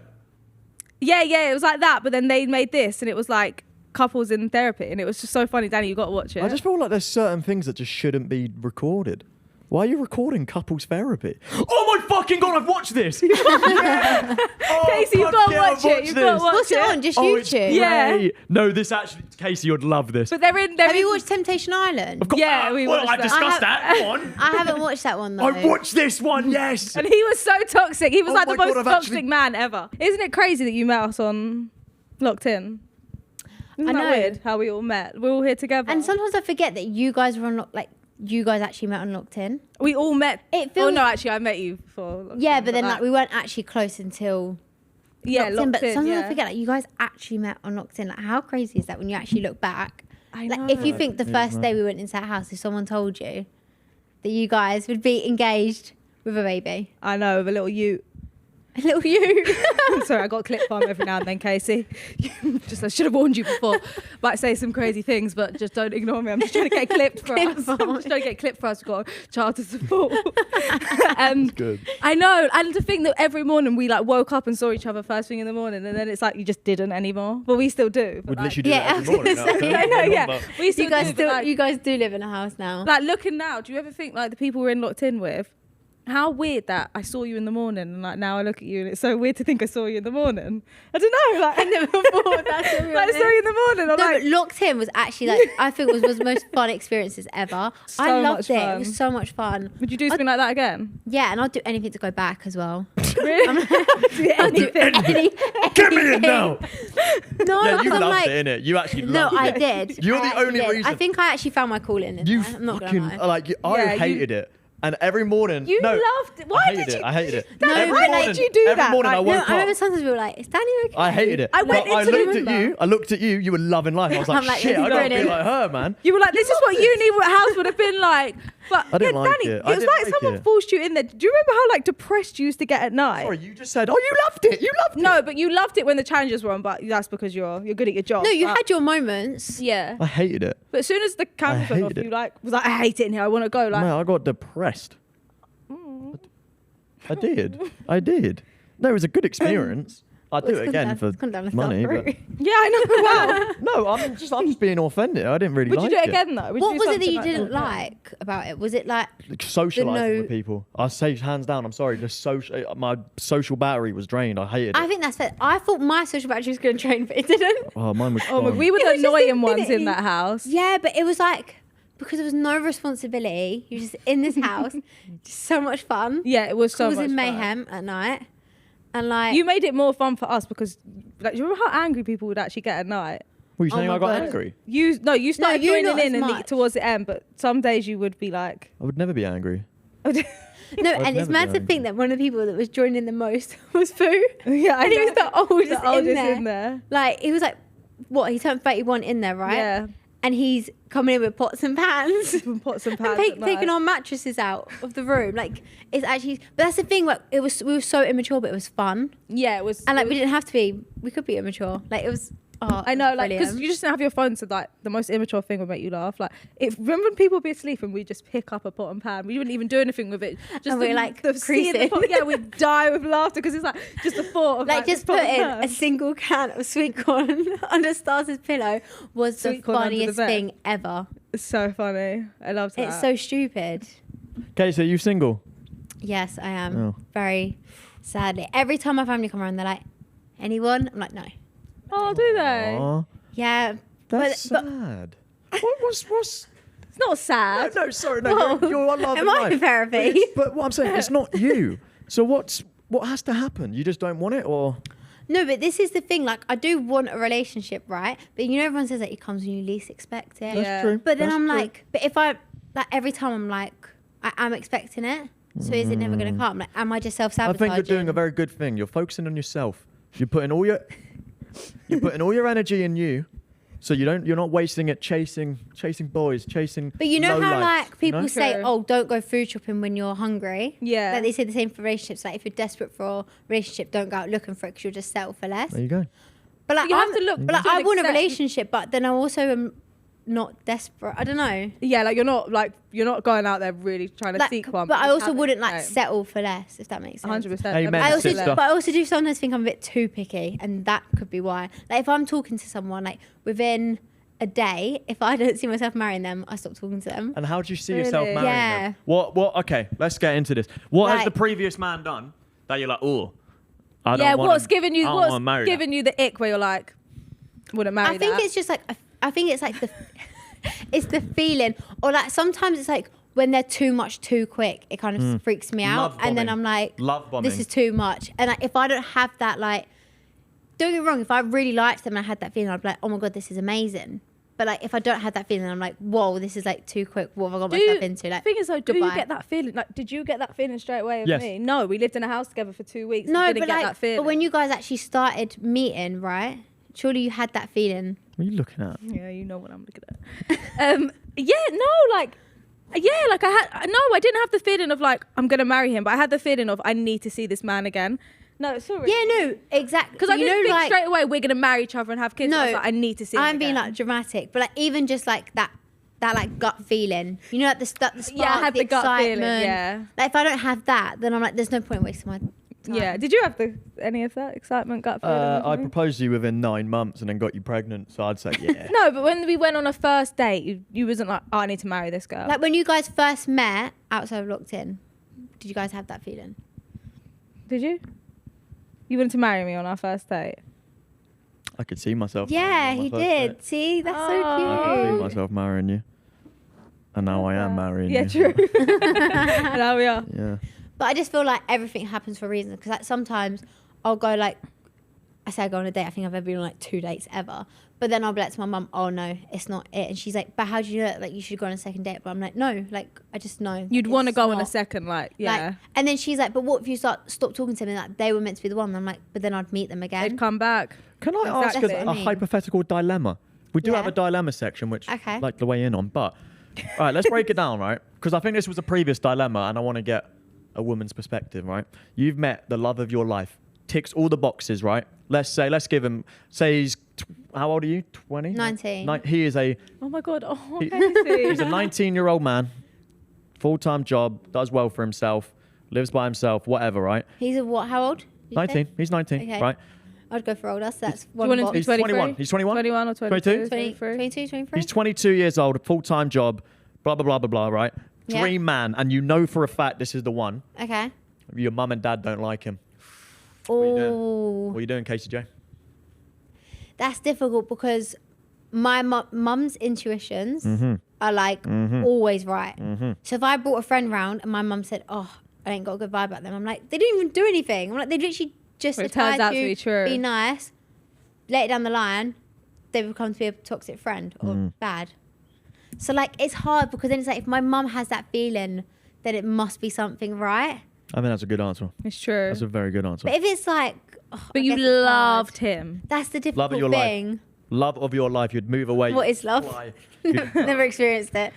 Yeah, it was like that. But then they made this, and it was like couples in therapy, and it was just so funny. Danny, you got to watch it. I just feel like there's certain things that just shouldn't be recorded. Why are you recording couples therapy? Oh my fucking god, I've watched this! Casey, you've got to watch it. You've got to watch What's it on? Just Oh, it's YouTube? Yeah. great. No, this actually, Casey, you'd love this. But they're in. Have you watched Temptation Island? I've got- Yeah, we well, watched I that. discussed that. Go on. I haven't watched that one though. I watched this one, yes. And he was so toxic. He was Oh like the my most God, I've toxic actually- man ever. Isn't it crazy that you met us on Locked In? Isn't I that know. weird how we all met? We're all here together. And sometimes I forget that you guys were on you guys actually met on Locked In. we all met. It Oh feels no, actually, I met you before. Locked Yeah, In, but then like we weren't actually close until yeah, Locked In. Locked But In. sometimes Yeah. I forget like you guys actually met on Locked In. Like how crazy is that when you actually look back? I Like know. if you think the first day we went into that house, if someone told you that you guys would be engaged with a baby, I know, with a little you. a little you. Sorry, I got clip farm every now and then, Casey. Just I should have warned you before. Might say some crazy things, but just don't ignore me. I'm just trying to get clipped for Clip us. farm. I'm just trying to get clipped for us. We've got a child to support. Good. I know, and to think that every morning we like woke up and saw each other first thing in the morning, and then it's like you just didn't anymore. But we still do. But Would like, literally do Yeah, that every I was morning. gonna say, I know, yeah. But- We still you guys do, still but, like, you guys do live in a house now. like looking now, do you ever think like the people we're in Locked In with? How weird that I saw you in the morning and like now I look at you and it's so weird to think I saw you in the morning. I don't know, like I never thought That's to be like, I saw you in the morning. I'm No, like, but Locked In was actually like I think was the most fun experiences ever. So I loved much it. fun. It was so much fun. would you do something like that again? Yeah, and I'd do anything to go back as well. Really? I'd do any, Get me in now. No, Yeah, you because I'm loved like, it, innit? You actually no, loved I it. did. You're I the actually only did. reason. I think I actually found my calling in You there. I'm not fucking gonna lie. like. Yeah, I you- hated it, and every morning. You no, loved it. Why I hated did it. you? I hated it. No, every why morning, did you do every that? morning I Like, woke No, I remember up. sometimes we were like, "Is Danny okay?" I hated it. I went But I into the looked at room, you. I looked at you. You were loving life. I was like, I'm like, shit, this I is gotta be brilliant. like her, man. You were like, this is what uni house would have been like. But I didn't yeah, like Danny, it. I was didn't like like someone it. forced you in there. Do you remember how like depressed you used to get at night? Sorry, you just said, oh, you loved it. You loved it. No, but you loved it when the challenges were on. But that's because you're good at your job. No, you but- had your moments. Yeah. I hated it. But as soon as the cameras went off, hated you it. like was like, I hate it in here. I want to go. Like, Man, I got depressed. I did. No, it was a good experience. I'd do It's it gone again down- for it's gone down a money. dark But route. yeah, I know. Wow. no, I'm just being authentic. I didn't really Would like you do it it. again though? Would What do was it that something you didn't that? like about it? Was it like Socializing no- with people. I say hands down. I'm sorry. My social battery was drained. I hated it. I think that's fair. I thought my social battery was going to drain, but it didn't. Oh, mine was. Oh my, gone. we were It the was just annoying ones in infinity. that house. Yeah, but it was like because there was no responsibility. You're just in this house, just so much fun. Yeah, it was so much Causing fun. mayhem at night, and like You made it more fun for us because, like, do you remember how angry people would actually get at night? Were you Oh saying my I got God. angry? You started you joining not in as and much. towards the end, but some days you would be like, I would never be angry. no, I'd and it's never mad be to think that one of the people that was joining the most was Foo. yeah, I And he know. was the oldest, The oldest in there. Like he was like, what? He turned 31 in there, right? Yeah, And he's coming in with pots and pans. from pots and And pans. at taking night. our mattresses out of the room, like it's actually. But that's the thing. Like we were so immature, but it was fun, Yeah, it was. and like we didn't have to be. We could be immature. Like it was. Oh, I know, like, because brilliant. you just didn't have your phone, so like the most immature thing would make you laugh. Like, remember when people would be asleep and we just pick up a pot and pan, we wouldn't even do anything with it. Just And we're, like, seeing the creasing. pot, yeah, we'd die with laughter because it's like just the thought of like just this pot put and in pan. a single can of sweet corn under Stas' pillow was Sweet the corn under the funniest bed. thing ever. It's so funny. I loved that. It's so stupid. Okay, so you single? Yes, I am. Oh. Very sadly. Every time my family come around, they're like, anyone? I'm like, no. Oh, do they? Aw, Yeah. that's but sad. What's It's not sad. No, sorry, no, Whoa. you're on love Am I in therapy? But what I'm saying, it's not you. So what has to happen? You just don't want it, or? No, but this is the thing. Like, I do want a relationship, right? But you know, everyone says that it comes when you least expect it. Yeah. That's true. But then That's I'm true. like, but if I, like, every time I'm like, I'm expecting it. So is it never going to come? Like, am I just I self-sabotaging? think you're doing a very good thing. You're focusing on yourself. You're putting all your energy in you, so you're not wasting it chasing boys, chasing. But you know low how lights, like people you know? say, True. "Oh, don't go food shopping when you're hungry." Yeah. Like they say the same for relationships. Like if you're desperate for a relationship, don't go out looking for it because you'll just settle for less. There you go. But like You have to look But like, to an I want a extent. relationship, but then I also am not desperate. I don't know. Yeah, like you're not going out there really trying to Like, seek one. but I you also haven't- wouldn't like no. settle for less, if that makes sense. 100%. Amen, I also, sister. but I also do sometimes think I'm a bit too picky, and that could be why. Like if I'm talking to someone, like within a day, if I don't see myself marrying them, I stop talking to them. And how do you see yourself Really? marrying Yeah. them? What? Okay, let's get into this. What has Like- the previous man done that you're like, oh, I don't Yeah, wanna- what's giving you I don't what's wanna marry giving you the ick where you're like, wouldn't marry I think that. it's just like I think it's like the it's the feeling, or like sometimes it's like when they're too much too quick, it kind of freaks me out, Love and then bombing. I'm like, Love bombing. this is too much. And like, if I don't have that, like, don't get me wrong, if I really liked them and I had that feeling, I'd be like, oh my god, this is amazing. But like, if I don't have that feeling, I'm like, whoa, this is like too quick. What have I got myself into? Like, thing is though, do you goodbye. get that feeling? Like, did you get that feeling straight away of Yes. me? No, we lived in a house together for 2 weeks. No, and didn't but get like, that feeling. but when you guys actually started meeting, right? Surely you had that feeling. What are you looking at? yeah, you know what I'm looking at. I didn't have the feeling of like I'm gonna marry him, but I had the feeling of I need to see this man again. No, sorry. Yeah, no, exactly. Because I You didn't know, think like, straight away we're gonna marry each other and have kids. No, I was like, I need to see. him I'm being again. like dramatic, but like even just like that like gut feeling, you know, like the spark, Yeah, I had the gut feeling, excitement. yeah. Like if I don't have that, then I'm like, there's no point wasting my time. Yeah. Did you have any of that excitement, gut feeling? or I something? proposed to you within 9 months and then got you pregnant, so I'd say yeah. No, but when we went on a first date, you wasn't like, oh, I need to marry this girl. Like when you guys first met outside of Locked In, did you guys have that feeling? Did you? You wanted to marry me on our first date? I could see myself. Yeah, marrying you he on my first did. date. See, that's Oh. so I could see cute. myself marrying you, and now I am marrying Yeah, you. true. Now we are. Yeah. But I just feel like everything happens for a reason. Because like sometimes I'll go like, I say I go on a date. I think I've ever been on like 2 dates ever. But then I'll be like to my mum, oh no, it's not it. And she's like, but how do you know that? Like you should go on a second date? But I'm like, no, like I just know. You'd it's want to go on a not. second, like, yeah. Like, and then she's like, but what if you stop talking to them and like they were meant to be the one? And I'm like, but then I'd meet them again. They'd come back. Can I ask Exactly. a That's what I mean. hypothetical dilemma? We do Yeah. have a dilemma section, which Okay. I'd like to weigh in on. But all right, let's break it down, right? Because I think this was a previous dilemma, and I want to get a woman's perspective, right? You've met the love of your life, ticks all the boxes, right? Let's give him. Say he's how old are you? 20? 19. He is a Oh my God. Oh, He- Kaci. he's a 19-year-old man, full-time job, does well for himself, lives by himself, whatever, right? He's a what? How old? Did you say? 19. He's 19, Okay. right? I'd go for older. So that's Do you one want him to box. be He's 23? 21. He's 21? 21 or 22? 22? 23? 22, 23? He's 22 years old, full-time job, blah, blah, blah, blah, blah, right? Yeah. Dream man, and you know for a fact this is the one. Okay. Your mum and dad don't like him. Oh, What are you doing, Kaci Jay? that's difficult because my mum's intuitions Mm-hmm. are like always right. So if I brought a friend round and my mum said, "Oh, I ain't got a good vibe about them," I'm like, they didn't even do anything. I'm like, they literally just Well, it turns advised out to you, be true. be nice, later down the line, they become to be a toxic friend or bad. So like, it's hard because then it's like if my mum has that feeling, then it must be something right. I think that's a good answer. It's true. That's a very good answer. But if it's like, oh, But I you guess it's hard. loved him. That's the Love difficult of your thing. life. Love of your life. You'd move away. What you'd is love? fly. You'd- Never experienced it.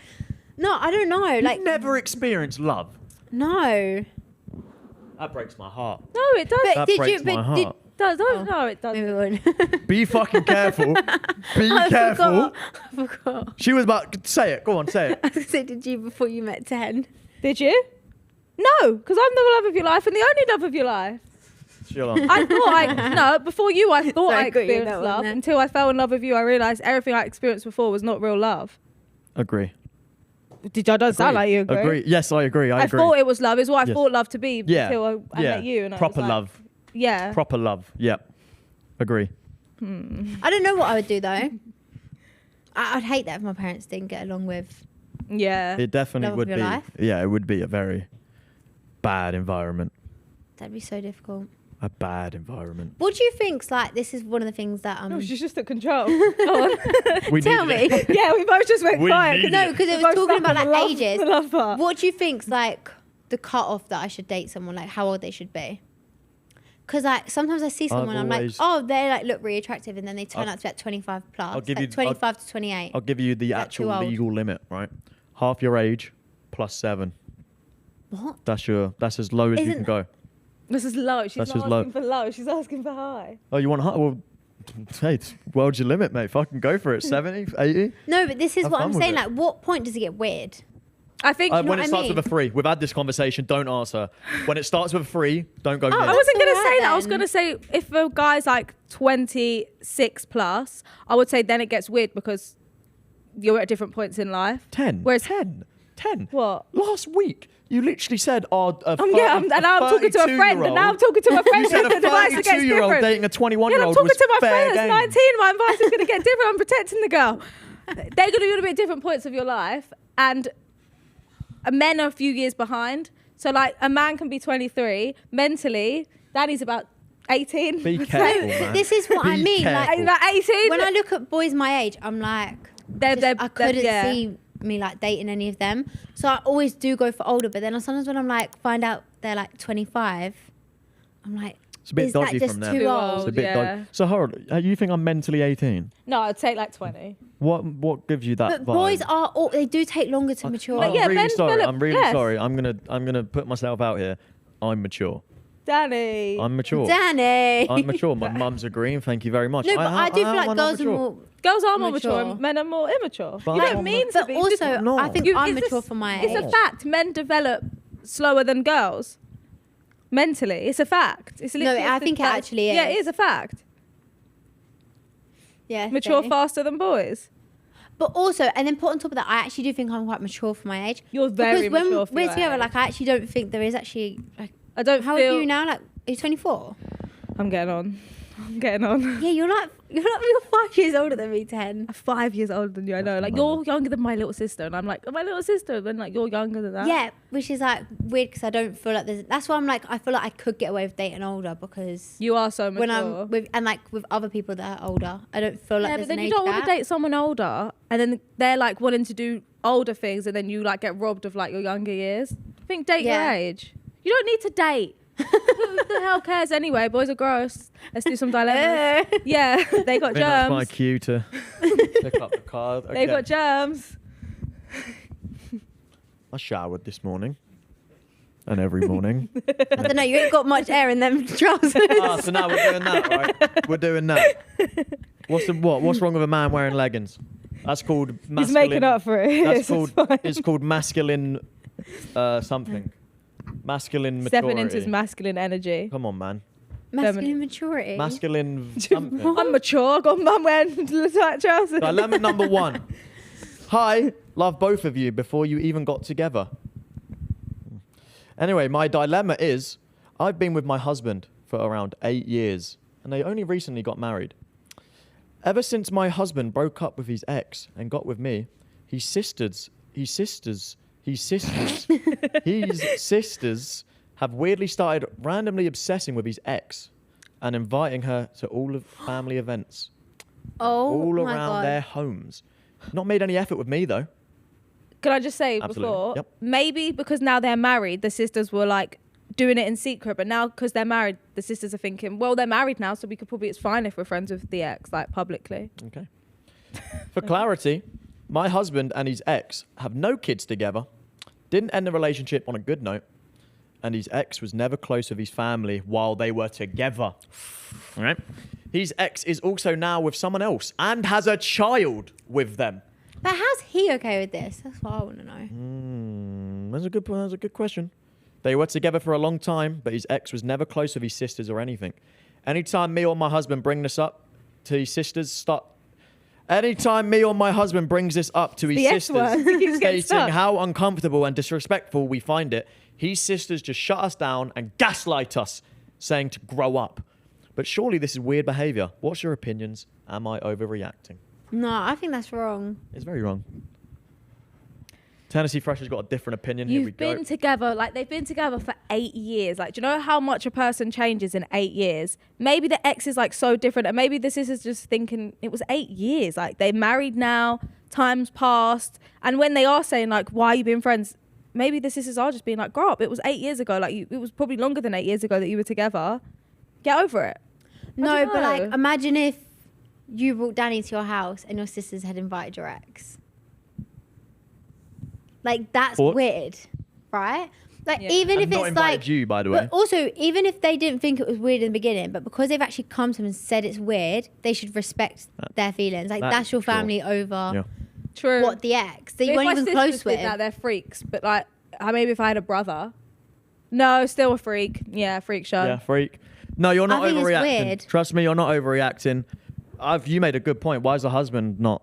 No, I don't know. You've Like, never experienced love. no. That breaks my heart. No, it does. But That did breaks you? my But heart. did, Don't. No, it doesn't. maybe we won't. Be fucking careful. Be I careful. forgot. She was about say it. Go on, say it. I was gonna say, did you before you met 10? Did you? No, because I'm the love of your life and the only love of your life. Chill on. I thought before you, I thought Sorry, I I got you experienced that one love there. until I fell in love with you. I realised everything I experienced before was not real love. Agree. Don't sound like you agree. Yes, I agree. I agree. thought it was love. It's what I Yes. thought love to be Yeah. until I yeah. met you. And I was Proper like, love. Yeah. Proper love. Yep. Agree. I don't know what I would do though. I'd hate that if my parents didn't get along with Yeah. It definitely Love of would your be. life? Yeah, it would be a very bad environment. That'd be so difficult. A bad environment. What do you think's like? This is one of the things that No, she's just at control. Go on. We Tell me. needed it. Yeah, we both just went We quiet. needed No, because it We was both talking stuck about on like the ages. The love part. What do you think's like the cut off that I should date someone? Like how old they should be? Because like sometimes I see someone, I'm like, always- oh, they like look really attractive, and then they turn I'll- out to be like 25 plus. I'll give like you- 25 to 28. I'll give you the Is that actual too old? legal limit, right? Half your age plus 7. What? That's as low as you can Isn't- go. This is low. She's That's not just asking low. for low. She's asking for high. Oh, you want high? Well, hey, world's your limit, mate. Fucking go for it. 70, 80. No, but this is Have what I'm fun with saying. it. Like, what point does it get weird? I think. know When what it I starts mean? with a 3, we've had this conversation. Don't answer. When it starts with a 3, don't go Oh, I near. wasn't going to alright say that. I was then. going to say if a guy's like 26 plus, I would say then it gets weird because you're at different points in life. 10. Whereas 10. What? Last week, you literally said, oh, And now I'm talking to a friend. And now I'm talking to a friend. You said The a advice gets 32-year-old different. dating a Yeah, I'm 21-year-old talking was to my fair friend game. that's 19. My advice is going to get different. I'm protecting the girl. They're going to be at different points of your life. And men are a few years behind. So, like, a man can be 23. Mentally, Danny's about 18. Be No, careful, but man. this is what I Be mean. careful. He's Like, about 18. when I look at boys my age, I'm like, I couldn't see me like dating any of them. So I always do go for older. But then sometimes when I'm like, find out they're like 25, I'm like, It's a bit is that dodgy just from them. too Too old? It's a old. bit Yeah. dodgy. So, Harold, you think I'm mentally 18? No, I'd take like 20. What gives you that But vibe? boys are, they do take longer to mature. But yeah, I'm really men sorry. develop I'm really less. sorry. I'm gonna put myself out here. I'm mature. Danny. I'm mature. Danny. I'm mature. My mum's agreeing. Thank you very much. No, but I do feel like am girls are mature. more. Girls are more mature. Mature. And men are more immature. But you I'm don't more mean to But be. also, No. I think You- I'm it's a- mature for my age. It's a fact. Men develop slower than girls. Mentally, it's a fact. It's literally I think it fact. actually Yeah, is. it is a fact. Yeah, Mature fair. faster than boys. But also, and then put on top of that, I actually do think I'm quite mature for my age. You're very because when mature for we're your together, age. like I actually don't think there is actually. Like, I don't how feel. are you now? Like, are you 24? I'm getting on. I'm getting on. Yeah, you're 5 years older than me, 10. I'm 5 years older than you. I know. Like you're younger than my little sister, and I'm like my little sister. Then like you're younger than that. Yeah, which is like weird because I don't feel like there's. That's why I'm like I feel like I could get away with dating older because You are so mature. when I'm with and like with other people that are older, I don't feel like yeah, there's but then an you age don't want gap. to date someone older, and then they're like wanting to do older things, and then you like get robbed of like your younger years. I think date Yeah. your age. You don't need to date. Who the hell cares anyway? Boys are gross. Let's do some dilemmas. Yeah, they got I think that's my germs. cue to pick up the card. They got germs. I showered this morning, and every morning. I don't know. You ain't got much air in them trousers. So now we're doing that, right? We're doing that. What's wrong with a man wearing leggings? That's called masculine. He's making up for it. That's It's called. fine. It's called masculine. Something. Masculine maturity. Stepping into his masculine energy. Come on, man. Masculine maturity. Masculine something. I'm mature. I got mum wearing tight trousers. Dilemma number 1. Hi, love both of you before you even got together. Anyway, my dilemma is I've been with my husband for around 8 years and they only recently got married. Ever since my husband broke up with his ex and got with me, his sisters have weirdly started randomly obsessing with his ex and inviting her to all of family events Oh all my around God. their homes. Not made any effort with me though. Can I just say Absolutely. before, Yep. maybe because now they're married, the sisters were like doing it in secret, but now because they're married, the sisters are thinking, well, they're married now, so it's fine if we're friends with the ex, like publicly. Okay. For clarity, my husband and his ex have no kids together, didn't end the relationship on a good note, and his ex was never close with his family while they were together. All right. His ex is also now with someone else and has a child with them. But how's he okay with this? That's what I want to know. That's a good question. They were together for a long time, but his ex was never close with his sisters or anything. Anytime me or my husband bring this up to his sisters, Anytime me or my husband brings this up to his The S sisters, word. He keeps getting stating stuck. how uncomfortable and disrespectful we find it, his sisters just shut us down and gaslight us, saying to grow up. But surely this is weird behaviour. What's your opinions? Am I overreacting? No, I think that's wrong. It's very wrong. Tennessee Fresh has got a different opinion. Here we You've go. been together, like they've been together for 8 years. Like, do you know how much a person changes in 8 years? Maybe the ex is like so different, and maybe this is just thinking it was 8 years. Like they're married now, time's passed, and when they are saying like, "Why are you being friends?" Maybe the sisters are just being like, "Grow up." It was 8 years ago. Like it was probably longer than 8 years ago that you were together. Get over it. No, but like, know. imagine if you brought Danny to your house and your sisters had invited your ex. Like, that's Thoughts? weird, right? Like, Yeah. even I've if not it's invited like, you, by the way. but also, even if they didn't think it was weird in the beginning, but because they've actually come to them and said it's weird, they should respect their feelings. Like, That- that's your sure. family over Yeah. True. what the ex that you If weren't my even sisters close did with. that, they're freaks. But like, maybe if I had a brother, no, still a freak. Yeah, freak show. Yeah, freak. No, you're not I think it's overreacting. weird. Trust me, you're not overreacting. You made a good point. Why is the husband not?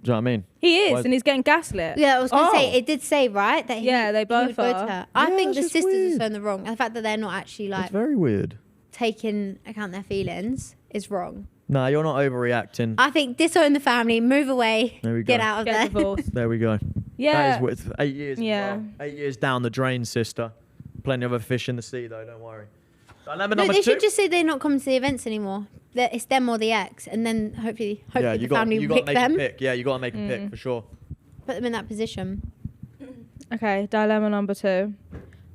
Do you know what I mean? He is, Why- and he's getting gaslit. Yeah, I was going to Oh. say, it did say, right, that Yeah, they he both would go to are. her. I Yeah, think it's the just sisters weird. are so in the wrong. The fact that they're not actually, like, It's very weird. taking account their feelings is wrong. No, you're not overreacting. I think disown the family, move away, There we get go. out of Get there. divorced. There we go. Yeah. That is with 8 years. as Yeah. well. 8 years down the drain, sister. Plenty of other fish in the sea, though. Don't worry. Dilemma No, number they 2. should just say they're not coming to the events anymore. That it's them or the ex, and then hopefully yeah, the family you will got pick to make them, a pick. Yeah, you got to make a pick for sure. put them in that position. Okay, dilemma number 2.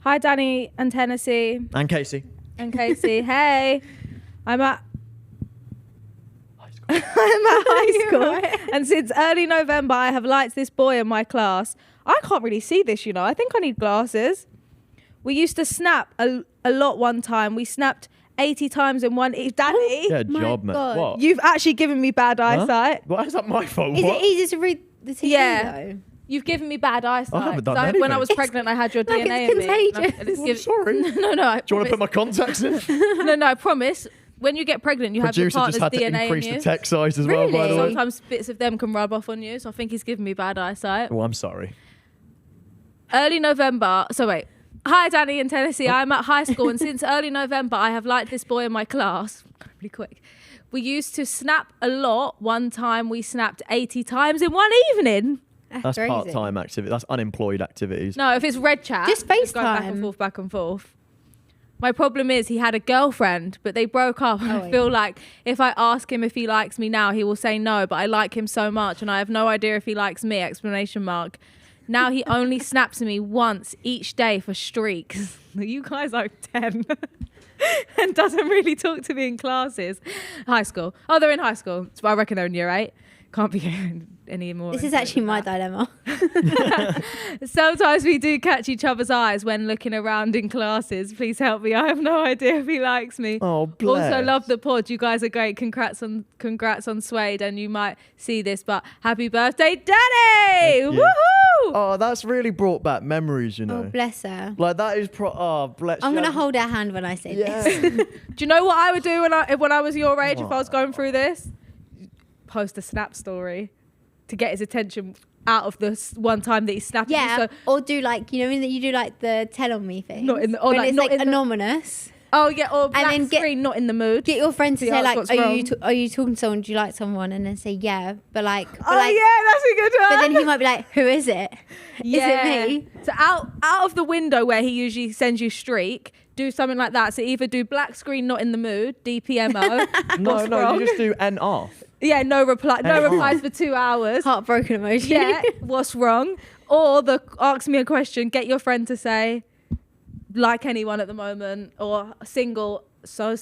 Hi, Danny and Tennessee And Casey. and Casey. Hey, I'm at I'm at high school, and since early November, I have liked this boy in my class. I can't really see this, you know. I think I need glasses. We used to snap a lot one time. We snapped 80 times in one. Danny, Yeah, My job, man. God. What? you've actually given me bad eyesight. Why is that my fault? Is What? it easy to read the TV Yeah. though? You've given me bad eyesight. haven't done 'Cause anything. when I was pregnant, I had your Like DNA it's in me. contagious. And it's I'm giv- sorry. No, no. I Do you want to put my contacts in? No, I promise. When you get pregnant, you have your Producer partner's just had to DNA in increase you. the text size as well, by the Really? way. Sometimes bits of them can rub off on you. So I think he's giving me bad eyesight. Oh, I'm sorry. Early November. So wait. Hi, Danny in Tennessee. I'm at high school, and since early November, I have liked this boy in my class. Really quick. We used to snap a lot. One time, we snapped 80 times in one evening. That's crazy. part-time activity. That's unemployed activities. No, if it's red chat, Just it's going back FaceTime. and forth, back and forth. My problem is he had a girlfriend, but they broke up. And Oh, I feel like if I ask him if he likes me now, he will say no. But I like him so much, and I have no idea if he likes me! Explanation mark. Now he only snaps at me once each day for streaks. You guys are 10. And doesn't really talk to me in classes. High school. Oh, they're in high school. So I reckon they're in year 8. Can't be any more. This is into it actually than my that. dilemma. Sometimes we do catch each other's eyes when looking around in classes. Please help me. I have no idea if he likes me. Oh, bless. Also love the pod. You guys are great. Congrats on Suede, and you might see this, but happy birthday, Danny! Thank you. Woohoo! Oh, that's really brought back memories, you know. Oh, bless her. Like that is bless. I'm you. gonna hold her hand when I say Yeah. this. Do you know what I would do when I was your age if I was going through this? Post a snap story to get his attention out of the one time that he snapped me. Yeah, So, or do like, you know, when you do like the tell on me thing. Not in the- or when like it's not like in the- anonymous. oh yeah, or black then get- screen, not in the mood. Get your friend to See, say that's like, what's are you wrong. are you talking to someone? Do you like someone? And then say yeah, but like, Oh yeah, that's a good one. But then he might be like, who is it? Yeah. Is it me? So out of the window where he usually sends you streak, do something like that. So either do black screen, not in the mood, DPMO. No, What's no, wrong? you just do NR. Yeah, no NR. replies for 2 hours. Heartbroken emoji. Yeah, what's wrong? Or the ask me a question, get your friend to say, like anyone at the moment, or single, so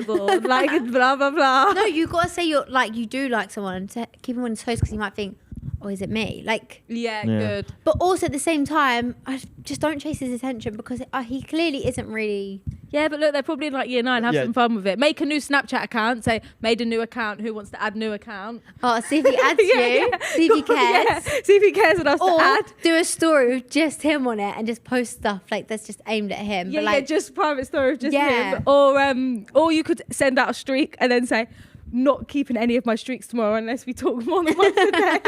bored, like blah, blah, blah. No, you gotta say you're like you do like someone to keep him on his toes because he might think, oh, is it me? Like, Yeah, Yeah. good. but also at the same time, I just don't chase his attention because he clearly isn't really. Yeah, but look, they're probably in like year 9. Have Yeah. some fun with it. Make a new Snapchat account. Say, made a new account. Who wants to add new account? Oh, see if he adds you. See if he cares. Yeah. See if he cares enough to Or add. do a story with just him on it and just post stuff like that's just aimed at him. Yeah, but like, just private story of just Yeah. him. Or you could send out a streak and then say, not keeping any of my streaks tomorrow unless we talk more than once a day.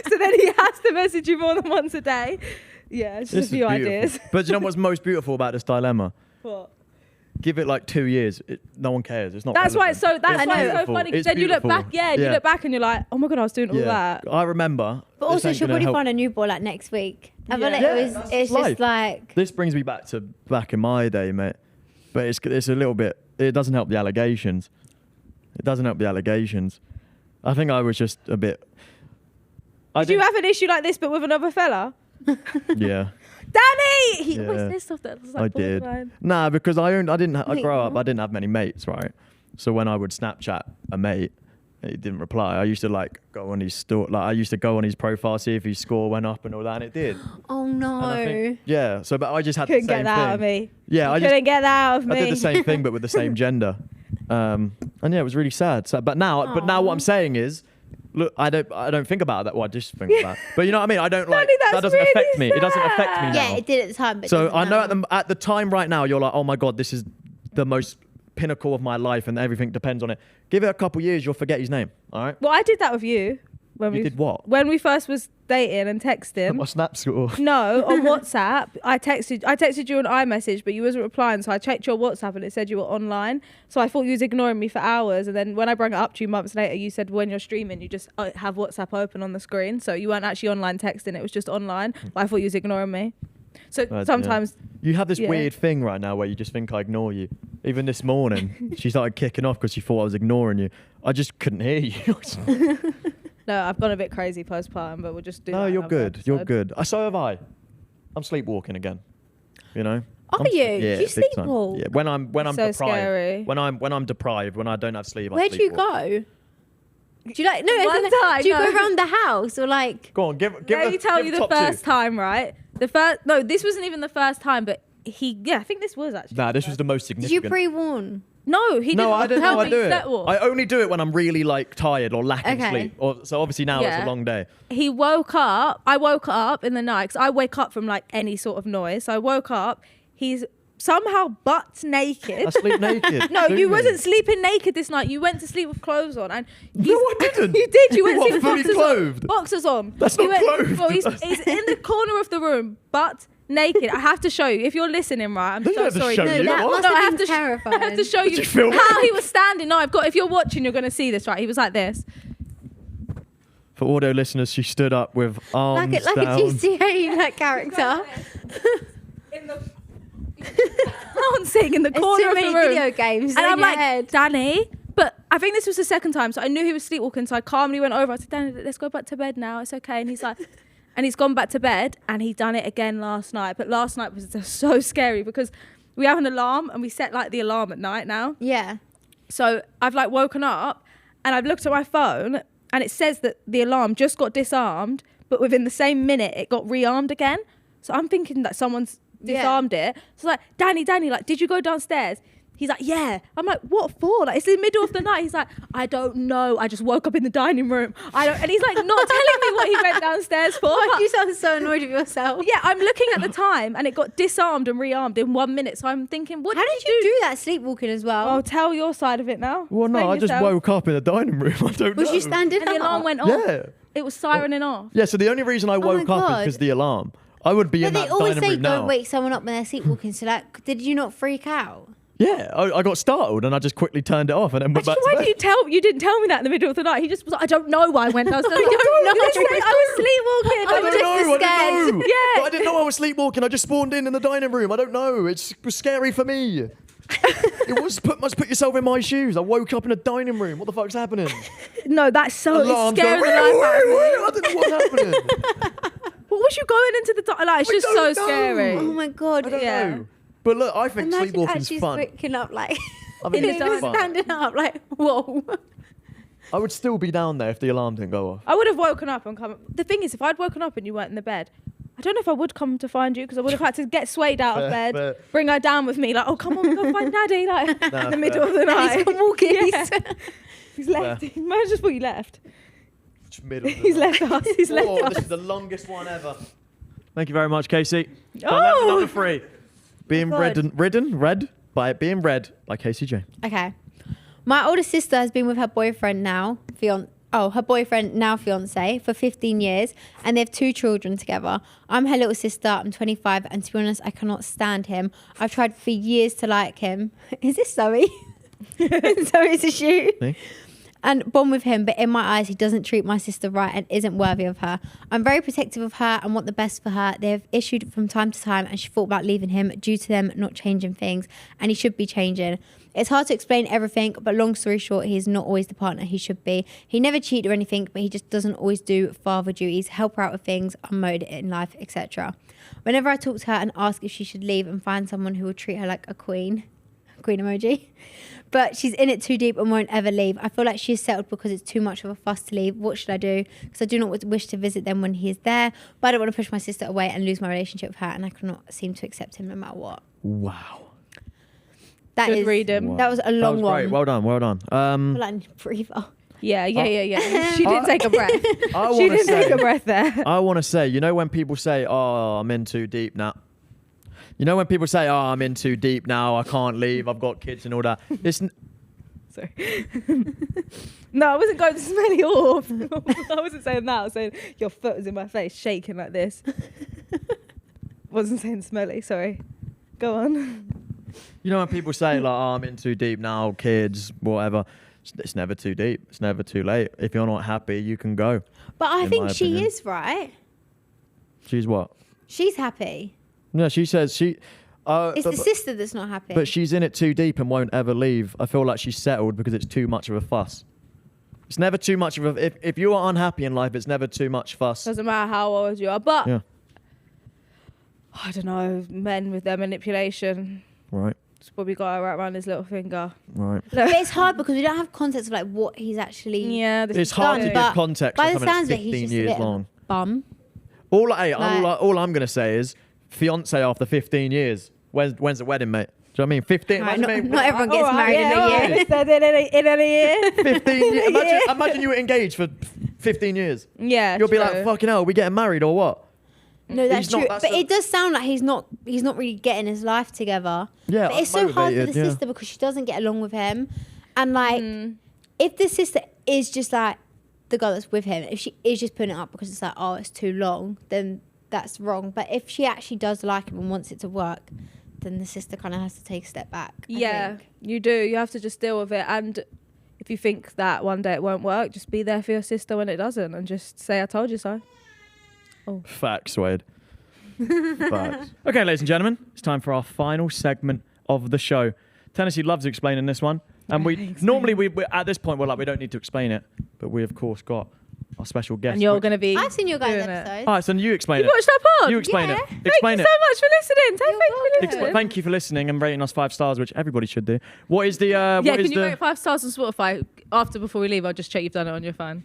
So then he has to message you more than once a day. Yeah, it's just a few ideas. But you know what's most beautiful about this dilemma? What? Give it like 2 years. No one cares. It's not. That's why relevant. it's so. That's why it's so beautiful. funny. Because It's then you look beautiful. back. Yeah, you look back and you're like, oh my god, I was doing all that. I remember. but this also ain't she'll gonna probably help. find a new boy like next week I feel like Yeah, it's that's just life. like This brings me back in my day, mate. But it's a little bit. It doesn't help the allegations. I think I was just a bit. Did you have an issue like this but with another fella? Yeah, Danny! He always Yeah. says stuff that was I like did. borderline. Nah, because I grow up. I didn't have many mates, right? So when I would Snapchat a mate, he didn't reply. I used to like go on his I used to go on his profile, see if his score went up and all that, and it did. oh And I no. think, yeah. So, but I just had Couldn't the same get that thing. out of me. Yeah, I Couldn't get that out of me. did the same thing, but with the same gender. And yeah, it was really sad. So, but now what I'm saying is, look, I don't think about that. Well, I just think about it. But you know what I mean? I don't like, Danny, that's that doesn't really affect me. It doesn't affect me now. Yeah, it did at the time, but it So doesn't I know now. at the time right now, you're like, oh my God, this is the most pinnacle of my life and everything depends on it. Give it a couple years, you'll forget his name. All right? Well, I did that with you. When You we did what? When we first was dating and texting. My snap score. No, on WhatsApp, I texted you an iMessage, but you wasn't replying. So I checked your WhatsApp and it said you were online. So I thought you was ignoring me for hours. And then when I brought it up to you months later, you said when you're streaming, you just have WhatsApp open on the screen. So you weren't actually online texting; it was just online. But I thought you was ignoring me. So Yeah. sometimes, You have this Yeah. weird thing right now where you just think I ignore you. Even this morning, she started kicking off because she thought I was ignoring you. I just couldn't hear you. no, I've gone a bit crazy postpartum, but we'll just do. No, that you're another good. You're episode. good. So have I. I'm sleepwalking again. You know. Are I'm you? Yeah, You big time. sleepwalk? Yeah. When I'm So deprived. scary. When I'm deprived. When I don't have sleep. I Where do you sleepwalk. go? Do you like no? as One in, time, do you no. go around the house or like? Go on. Give. Let me tell you the top first two. time, right? No, this wasn't even the first time, but I think this was actually. Nah, this was the most Did you significant. pre-warn? No, he didn't. No, I don't tell know. I me do it. that was. I only do it when I'm really like tired or lacking Okay. sleep. So obviously now it's Yeah. a long day. He woke up. I woke up in the night because I wake up from like any sort of noise. So I woke up. He's somehow butt naked. I sleep naked. No, Sue you me. wasn't sleeping naked this night. You went to sleep with clothes on, and No, I didn't. You did. You went What, to sleep with fully boxers clothed? on. Boxers on. That's He not went- clothed. Well, he's in the corner of the room, butt naked. I have to show you. If you're listening, right? I'm No, you so don't have to sorry. show No, me. that What? must I have have been to I terrifying. have to show you, you film how it? he was standing. No, I've got. If you're watching, you're going to see this, right? He was like this. For audio listeners, she stood up with arms like a down. GTA like character. In the dancing in the There's corner too of the many room. video games. And in I'm your like, head. Danny. But I think this was the second time, so I knew he was sleepwalking. So I calmly went over. I said, Danny, let's go back to bed now. It's okay. And he's like, and he's gone back to bed, and he done it again last night. But last night was just so scary because we have an alarm, and we set like the alarm at night now. Yeah. So I've like woken up, and I've looked at my phone, and it says that the alarm just got disarmed, but within the same minute it got rearmed again. So I'm thinking that someone's disarmed it. So like, Danny, like, did you go downstairs? He's like, yeah. I'm like, what for? Like, it's the middle of the night. He's like, I don't know. I just woke up in the dining room. And he's like, not telling me what he went downstairs for. Why But- do you sound so annoyed with yourself? yeah, I'm looking at the time, and it got disarmed and rearmed in 1 minute. So I'm thinking, what How did you do that sleepwalking as well? Oh, tell your side of it now. Well, no, Explain I just yourself. woke up in the dining room. I don't know. Was you standing And the up? alarm went off. Yeah. It was sirening off. Yeah, so the only reason I my woke up is God. because the alarm. I would be But in they that always dining say room don't now. wake someone up when they're sleepwalking. So like, did you not freak out? Yeah, I got startled and I just quickly turned it off and then went back Actually, to why bed. did you didn't tell me that in the middle of the night? He just was like, I don't know why I went downstairs. I don't know. I was sleepwalking. I don't just know. I scared. don't know. Yeah. But I didn't know I was sleepwalking. I just spawned in the dining room. I don't know. It was scary for me. It was must put yourself in my shoes. I woke up in a dining room. What the fuck's happening? No, that's so Alarms it's scaring the going, life out of me. I don't know what's happening. What was you going into the like? It's I just so don't know. scary. Oh my god! I don't Yeah. know. But look, I think Imagine sleepwalking's actually fun. waking up like I think in it's the just fun. standing up like whoa. I would still be down there if the alarm didn't go off. I would have woken up and come. The thing is, if I'd woken up and you weren't in the bed, I don't know if I would come to find you because I would have had to get swayed out of Fair, bed, fair. bring her down with me, like, oh come on, go find Daddy, like Nah, in the middle fair. of the night. He's come walking. Yeah. He's left. Imagine just what you left. Just middle of the He's night. left us. He's left Oh, us. this is the longest one ever. Thank you very much, Kaci. Oh! Number 3. Being God. read by Kaci Jay. Okay. My older sister has been with her boyfriend now, fiance, for 15 years, and they have 2 children together. I'm her little sister, I'm 25, and to be honest, I cannot stand him. I've tried for years to like him. Is this Zoe? Zoe's a shoot. Me? and bond with him, but in my eyes, he doesn't treat my sister right and isn't worthy of her. I'm very protective of her and want the best for her. They have issued from time to time, and she thought about leaving him due to them not changing things, and he should be changing. It's hard to explain everything, but long story short, he is not always the partner he should be. He never cheated or anything, but he just doesn't always do father duties, help her out with things, unmotivated in life, etc. Whenever I talk to her and ask if she should leave and find someone who will treat her like a queen emoji, but she's in it too deep and won't ever leave. I feel like she is settled because it's too much of a fuss to leave. What should I do? Because I do not wish to visit them when he is there, but I don't want to push my sister away and lose my relationship with her, and I cannot seem to accept him no matter what. Wow. That Good is reading. That was a long one. Great. Well done. Well done. I feel like I need a breather. Yeah. She didn't take a breath. I She want to didn't take a say. breath there. I want to say. You know when people say, "Oh, I'm in too deep now." You know when people say, "Oh, I'm in too deep now. I can't leave. I've got kids and all that." It's Sorry. No, I wasn't going to smell you off. I wasn't saying that. I was saying your foot was in my face, shaking like this. Wasn't saying smelly. Sorry. Go on. You know when people say like, "Oh, I'm in too deep now, kids, whatever." It's never too deep. It's never too late. If you're not happy, you can go. But I In think my she opinion. is right. She's what? She's happy. No, she says she. It's the sister that's not happy. But she's in it too deep and won't ever leave. I feel like she's settled because it's too much of a fuss. It's never too much of a. If you are unhappy in life, it's never too much fuss. Doesn't matter how old you are. But Yeah. I don't know, men with their manipulation. Right. It's probably got right around his little finger. Right. But it's hard because we don't have context of like what he's actually Yeah, this It's is hard to good. give But context by on the something sounds that's of it, he's 15 just a years bit of a long. bum. All I'm gonna say is, fiance after 15 years. When's the wedding, mate? Do you know what I mean? 15. Right, Imagine not everyone gets Alright, married in a alright. year. Said in a year. 15 years. Imagine you were engaged for 15 years. Yeah, You'll be true. like, fucking hell, are we getting married or what? No, that's He's not- true. that's But a- it does sound like he's not really getting his life together. Yeah, But it's so hard for the motivated, yeah. sister because she doesn't get along with him. And like, if the sister is just like the girl that's with him, if she is just putting it up because it's like, oh, it's too long, then that's wrong. But if she actually does like him and wants it to work, then the sister kind of has to take a step back. I Yeah, think. you do. You have to just deal with it. And if you think that one day it won't work, just be there for your sister when it doesn't and just say, I told you so. Facts, Wade. Facts. Okay, ladies and gentlemen, it's time for our final segment of the show. Tennessee loves explaining this one. And we normally we at this point we're like we don't need to explain it, but we of course got our special guest. And you're going to be. I've seen your guys' doing it. episodes. All right, so you explain You it. watched our pod? You explain Yeah. it. Thank Explain Thank it. you so much for listening. Thank you for listening. Thank you for listening and rating us 5 stars, which everybody should do. What is the? Yeah, what is can you the? rate 5 stars on Spotify? Before we leave, I'll just check you've done it on your phone.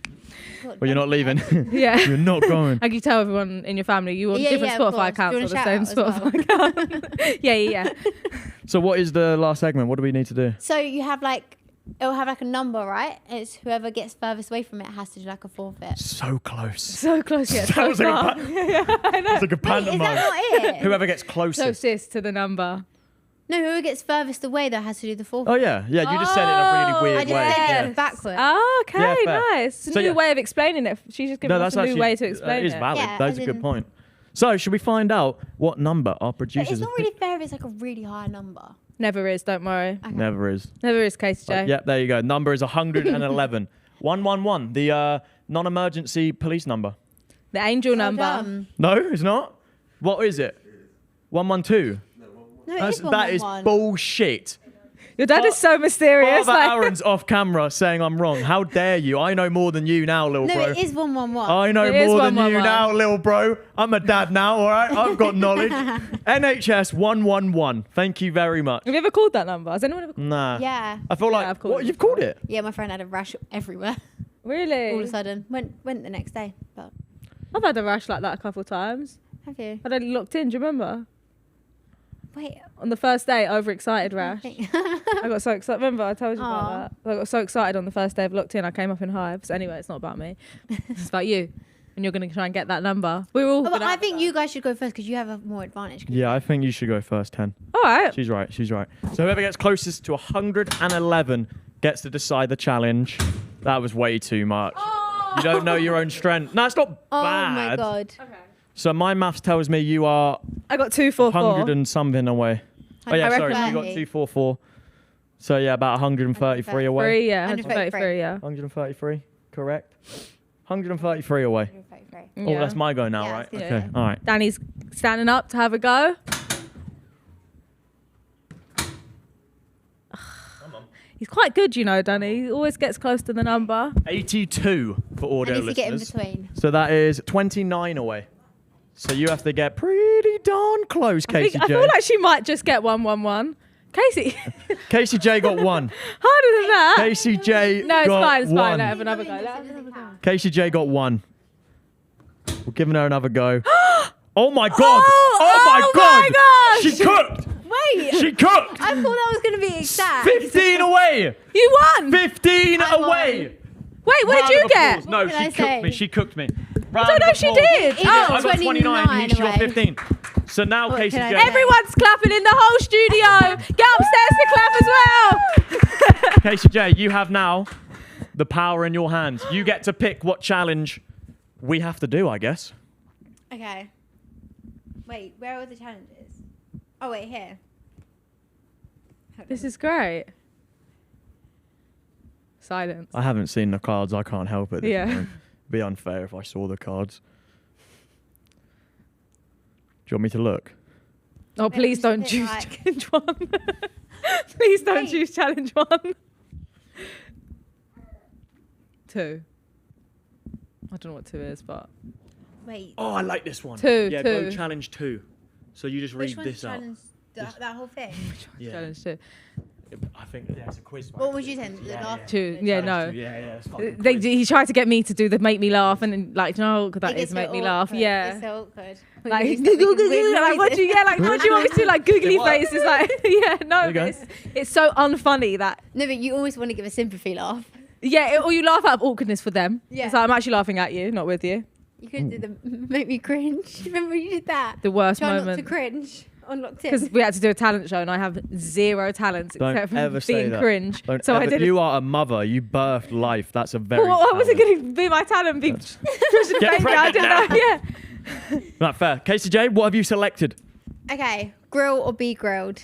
Well, you're not leaving. Yeah. You're not going. And you tell everyone in your family you want Yeah, different yeah, of Spotify course. Do you accounts want or a the same shout out as Spotify account. Yeah. So what is the last segment? What do we need to do? So you have like, it'll have like a number, right? And it's whoever gets furthest away from it has to do like a forfeit. So close. So close yet That so was like a far. It's like a Wait, is pantomime. that not it? Whoever gets closest. Closest to the number. No, whoever gets furthest away though has to do the forfeit. Oh yeah. You just said it in a I really weird just way. said Yeah. it backwards. Oh, okay, Yeah, fair. nice. It's a So, new yeah. way of explaining it. She's just giving us a new way to explain That is it. valid. Yeah, That's as a good in- point. So should we find out what number our But producers it's not have really picked? fair if it's like a really high number. Never is, don't worry. Okay. Never is. Never is, Kaci Jay. Yep, there you go. Number is 111. 111, the non-emergency police number. The angel number. Dumb. No, it's not. What is it? 112. No, it is That is 111. bullshit. Your dad is so mysterious. Father like- Aaron's off camera saying I'm wrong. How dare you? I know more than you now, little No, bro. it is 111. I know It is more than you 111. now, little bro. I'm a dad now, all right? I've got knowledge. NHS 111. Thank you very much. Have you ever called that number? Has anyone ever called Nah. Yeah. I feel like, I've called what, it you've called it? Yeah, my friend had a rash everywhere Really? all of a sudden. Went the next day. But I've had a rash like that a couple of times. have you? I'd only looked in, do you remember? Wait. On the first day, overexcited I rash. think- I got so excited. Remember, I told you Aw. about that. I got so excited on the first day of looked in. I came up in hives. Anyway, it's not about me. It's about you. And you're going to try and get that number. We were all. But gonna I have think that. you guys should go first because you have a more advantage. Yeah, I think you should go first, 10. All right. She's right. She's right. So whoever gets closest to 111 gets to decide the challenge. That was way too much. You don't know your own strength. No, it's not Oh bad. my god. So my maths tells me you are I got 244. 100 and something away. Oh yeah, I sorry. reckon You got 244. So yeah, about 133 away. 3, yeah. 133. 133, yeah. 133, correct. 133 away. 133. Oh, Yeah. that's my go now, Yeah, right? it's Okay, good. all right. Danny's standing up to have a go. He's quite good, you know, Danny. He always gets close to the number. 82 for audio And if you get in listeners. between. So that is 29 away. So you have to get pretty darn close, Kaci I J. feel like she might just get 111. Casey, Kaci J got 1. harder than that. Kaci J No, it's got fine. It's 1. fine. Let have another go. Let have another go. Kaci J got 1. We're giving her another go. Oh my god! Oh my god! my gosh! She cooked! Wait. She cooked! I thought that was going to be exact. 15 away! You won. 15 I won. away! Wait, what Round did you of get? applause. No, What she did I cooked say? me. She cooked me. I don't know if she did. It Oh. was I got 29, she got away. 15. So now What Kaci can I J. do? Everyone's clapping in the whole studio. Get upstairs to clap as well. Kaci J, you have now the power in your hands. You get to pick what challenge we have to do, I guess. Okay. Wait, where are the challenges? Oh, wait, here. This is great. Silence. I haven't seen the cards. I can't help it. Yeah. It'd be unfair if I saw the cards. Do you want me to look? Oh, Maybe please we don't should choose pick, challenge 1. Please don't Wait. choose challenge 1. 2. I don't know what 2 is, but Wait. Oh, I like this one. 2, Yeah, 2. go challenge 2. So you just Which read one's this out. challenge? That whole thing? Yeah. Challenge 2. I think yeah, it's a quiz. What would you say? The last 2. Yeah, no. Yeah, it's fucking They, quiz. he tried to get me to do the make me laugh, and then like, no, that It is gets make so me laugh. awkward. Yeah. It's so awkward. Like, You start making weird like what do you, yeah, like what do you want me to do? Like googly What? faces, like yeah, no, you go. it's so unfunny that No, but you always want to give a sympathy laugh. yeah, or you laugh out of awkwardness for them. Yeah. It's like I'm actually laughing at you, not with you. You could do the make me cringe. Remember you did that? The worst Try not to moment cringe on locked in. because we had to do a talent show, and I have 0 talents Don't except for ever say being that. cringe. Don't So I ever- did. You are a mother. You birthed life. That's a very. Well, I wasn't talent. going to be my talent. Be That's- Christian Get baby. I pregnant didn't know. Yeah. Not fair. Kaci J, what have you selected? Okay, grill or be grilled.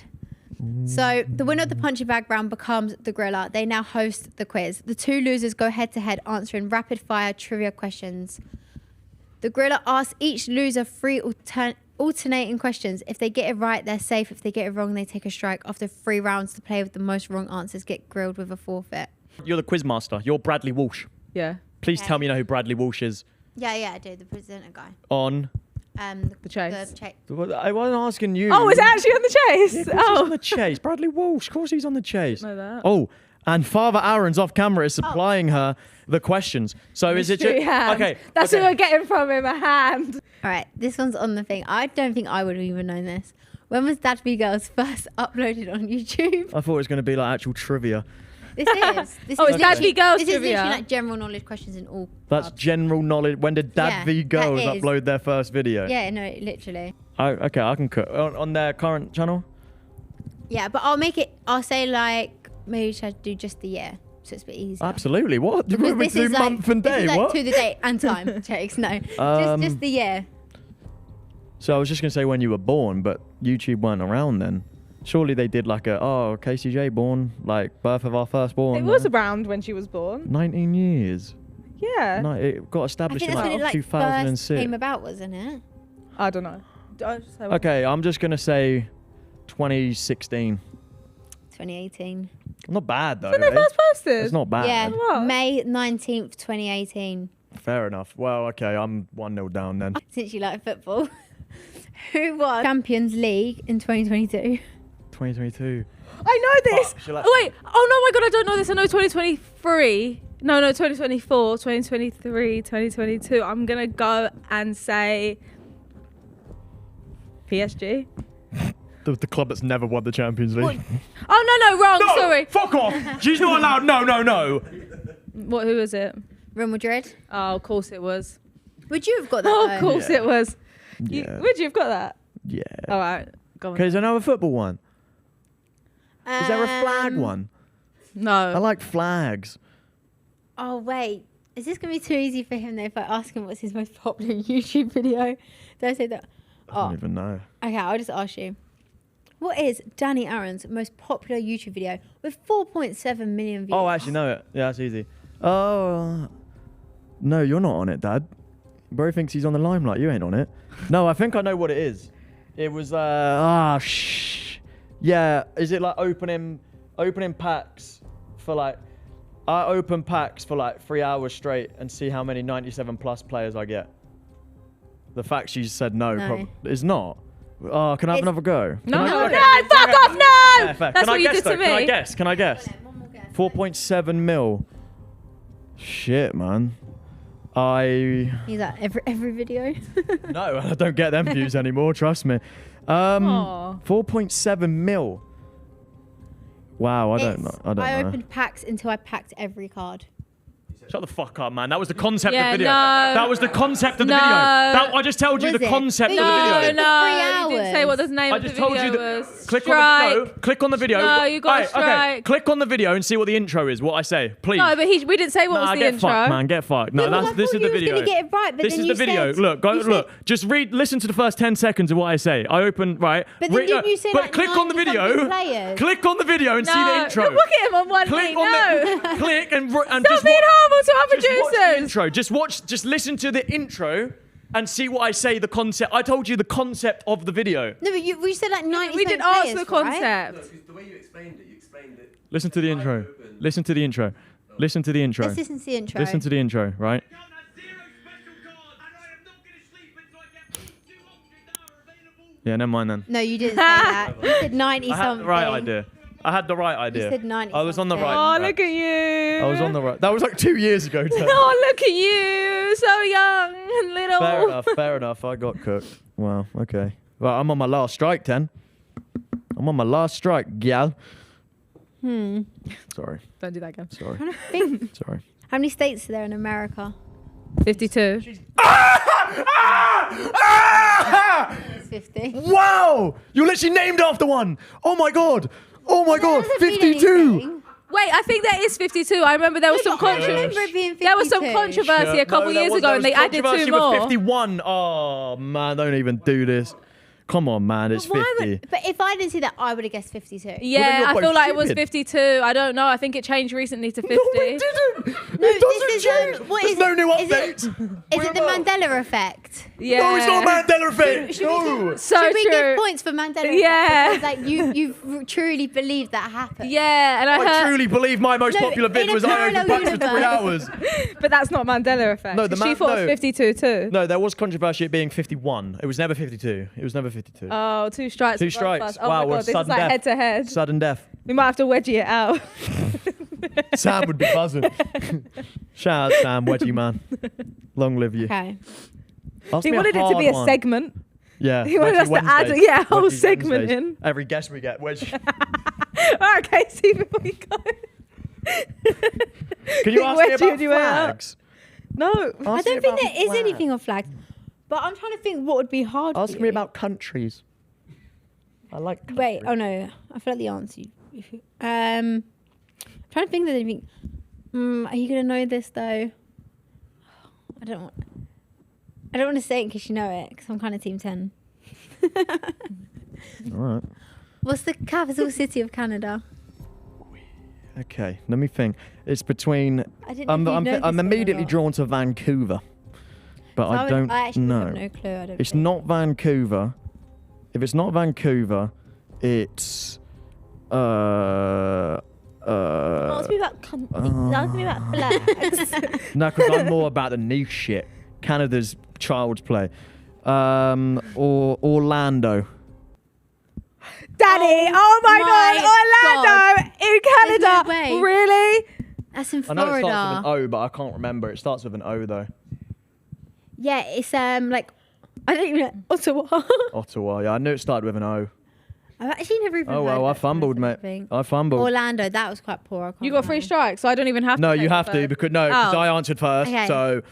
So the winner of the Punchin Bag round becomes the griller. They now host the quiz. The 2 losers go head to head answering rapid fire trivia questions. The griller asks each loser 3 alternating questions. If they get it right, they're safe. If they get it wrong, they take a strike. After 3 rounds, the player with the most wrong answers get grilled with a forfeit. You're the quiz master. You're Bradley Walsh. Yeah. Please Okay. tell me you know who Bradley Walsh is Yeah, I do. The presenter guy. on. The Chase. I wasn't asking you. Oh, is it actually on the chase? Yeah, of course he's on Oh, the chase. Bradley Walsh. Of course he's on the chase. know that. Oh, and Father Aaron's off camera is supplying her the questions. So is it Mystery just hand. okay? That's okay. what we're getting from him, a hand. All right, this one's on the thing. I don't think I would have even known this. When was Dad Be Girls first uploaded on YouTube? I thought it was going to be like actual trivia. This is. This Oh, is it's Dad literally- Be Girls This is trivia. literally like general knowledge questions in all. That's pubs. general knowledge. When did Dad Yeah, v Girls that is. upload their first video? Yeah, no, literally. Okay, I can cut on their current channel. Yeah, but I'll make it. I'll say like maybe should I do just the year, so it's a bit easier. Absolutely. What? Because We do month and this day. is like What? to the date and time. Checks no, just the year. So I was just gonna say when you were born, but YouTube weren't around then. Surely they did like Kaci J born, like birth of our firstborn. It was around when she was born. 19 years. Yeah. No, it got I established think in that's like when it like 2006. first came about, wasn't it? I don't know. I'll just say Okay, I'm just gonna say 2016. 2018. Not bad though. When they eh? first posted. It's not bad. Yeah, What? May 19th, 2018. Fair enough. Well, okay, I'm 1-0 down then. Since you like football, who won Champions League in 2022? 2022. I know this. Fuck, shall I- Oh, wait. Oh, no, my God. I don't know this. I know 2023. No, 2024, 2023, 2022. I'm going to go and say PSG. The club that's never won the Champions League. Oh, no, wrong. Sorry. Fuck off! She's not allowed. No. Who was it? Real Madrid. Oh, of course it was. Would you have got that? Oh, though? of course Yeah. it was. Yeah. Would you have got that? Yeah. All right. Go on. Okay, is there another football one? Is there a flag one? I No. like flags. Oh wait, is this gonna be too easy for him though? If I ask him what's his most popular YouTube video, do I say that? I don't Oh, even know. okay. I'll just ask you. What is Danny Aaron's most popular YouTube video with 4.7 million views? Oh, I actually know it. Yeah, that's easy. Oh, no, you're not on it, Dad. Bro thinks he's on the limelight. You ain't on it. No, I think I know what it is. It was, yeah, is it like opening packs for like, I open packs for like 3 hours straight and see how many 97 plus players I get. The fact she said no, is not. Oh, can I have another go? No, Can I- no, fuck off, no! Yeah, fair. That's Can I what you guess, did to though? me. Can I guess? One more guess. 4.7 mil. Shit, man. He's at every video. No, I don't get them views anymore, trust me. Aw. 4.7 mil. Wow, I don't know. I opened packs until I packed every card. Shut the fuck up, man. That was the concept Yeah, of the video. no. That was the concept of the No. video. I just told you Was the it? concept But of the you video. did No, for 3 you didn't say what the name I of the just told video you was. click Strike. on the click on the video. No, you got Alright, strike. Okay, click on the video and see what the intro is. What I say, please. No, but we didn't say what Nah, was the get intro. fucked, man. Get fucked. No, Yeah, well, I this thought is the you was video. gonna get it right, but this then is you the video. said- Look, you said- look. Just listen to the first 10 seconds of what I say. I open right. But then didn't you say, but like, click on the 90-something video. players? Click on the video and see the No, intro. look at him on one knee. Click on No. the click and Stop just being watch, horrible to our just watch the producers. intro. Just listen to the intro and see what I say. The concept. I told you the concept of the video. No, but we said like 90. We didn't ask the concept. No, 'cause the way you explained it. Listen to the intro. Listen to the intro. Listen to the intro. Let's listen to the intro. Listen to the intro. Right. Yeah, never mind then. No, you didn't say that. You said 90 I had something. the right idea. I had the right idea. said 90 I was on the something. right. Oh, look at you. I was on the right. That was like 2 years ago. Ted. Oh, look at you. So young and little. Fair enough. Fair enough. I got cooked. Wow. Okay. Right. I'm on my last strike, Ten. I'm on my last strike, gal. Sorry. Don't do that again. Sorry. I think. Sorry. How many states are there in America? 52. It's 50. Wow! You literally named after one. Oh my god. Oh my god. That doesn't mean 52. anything. Wait, I think that is 52. I remember there was some I remember controversy. it being 52. There was some controversy a couple years ago, and they added 2 more. 51. Oh man, don't even do this. Come on, man. It's Why 50. would, but if I didn't see that, I would have guessed 52. Yeah, you're I both feel like it was stupid. 52. I don't know. I think it changed recently to 50. No, it didn't. No, It doesn't this is, change. what There's is no it? new Is it- updates. Is it the Mandela effect? Yeah. No, it's not Mandela effect. No. So Should we true. give points for Mandela effect? Yeah. Because, like, you truly believe that happened. Yeah, and I I heard, truly believe my most No, popular bid in a was I opened parallel packs for 3 universe. hours. but that's not Mandela effect. No, the she man- thought no. it was 52 too. No, there was controversy it being 51. It was never 52. It was never 52. Oh, 2 strikes. 2 for both of strikes. us. Oh Wow, my we're god, this is sudden like death. head to head. Sudden death. We might have to wedgie it out. Sam would be buzzing. Shout out Sam, wedgie man. Long live you. Okay. Ask He me wanted it to be hard a one. segment. Yeah. He wanted Wedgie us to add Wednesdays. a whole Wedgie segment Wednesdays. in. Every guest we get, wedgie. All right, Casey, before you go. Can you ask me Wedgie about and you went out. flags? No. I Ask me don't think about there is flags. anything on flags. But I'm trying to think what would be hard Ask for me you. about countries. I like countries. Wait, oh no. I feel like the answer. Trying to think of anything. Are you going to know this though? I don't want to say it in case you know it, because I'm kind of Team 10. All right. What's the capital city of Canada? Okay, let me think. It's between. I didn't know if you'd know this I'm one or immediately not. drawn to Vancouver, but I don't I actually know. have no clue. I don't It's think. not Vancouver. If it's not Vancouver, it's Ask me about countries. Ask me about flags. no, because I'm more about the niche shit. Canada's child's play. Or Orlando. Daddy, oh my god, Orlando in Canada. There's no way. Really? That's in I know it starts with Florida. an O, but I can't remember. It starts with an O though. Yeah, it's like I don't even know. Ottawa. Ottawa. Yeah, I knew it started with an O. I've actually never even. Oh heard well, I that fumbled, mate. thing. I fumbled. Orlando, that was quite poor. I can't You got 3 lie. strikes, so I don't even have to. No, take you the have to first. because Oh. I answered first. Okay. So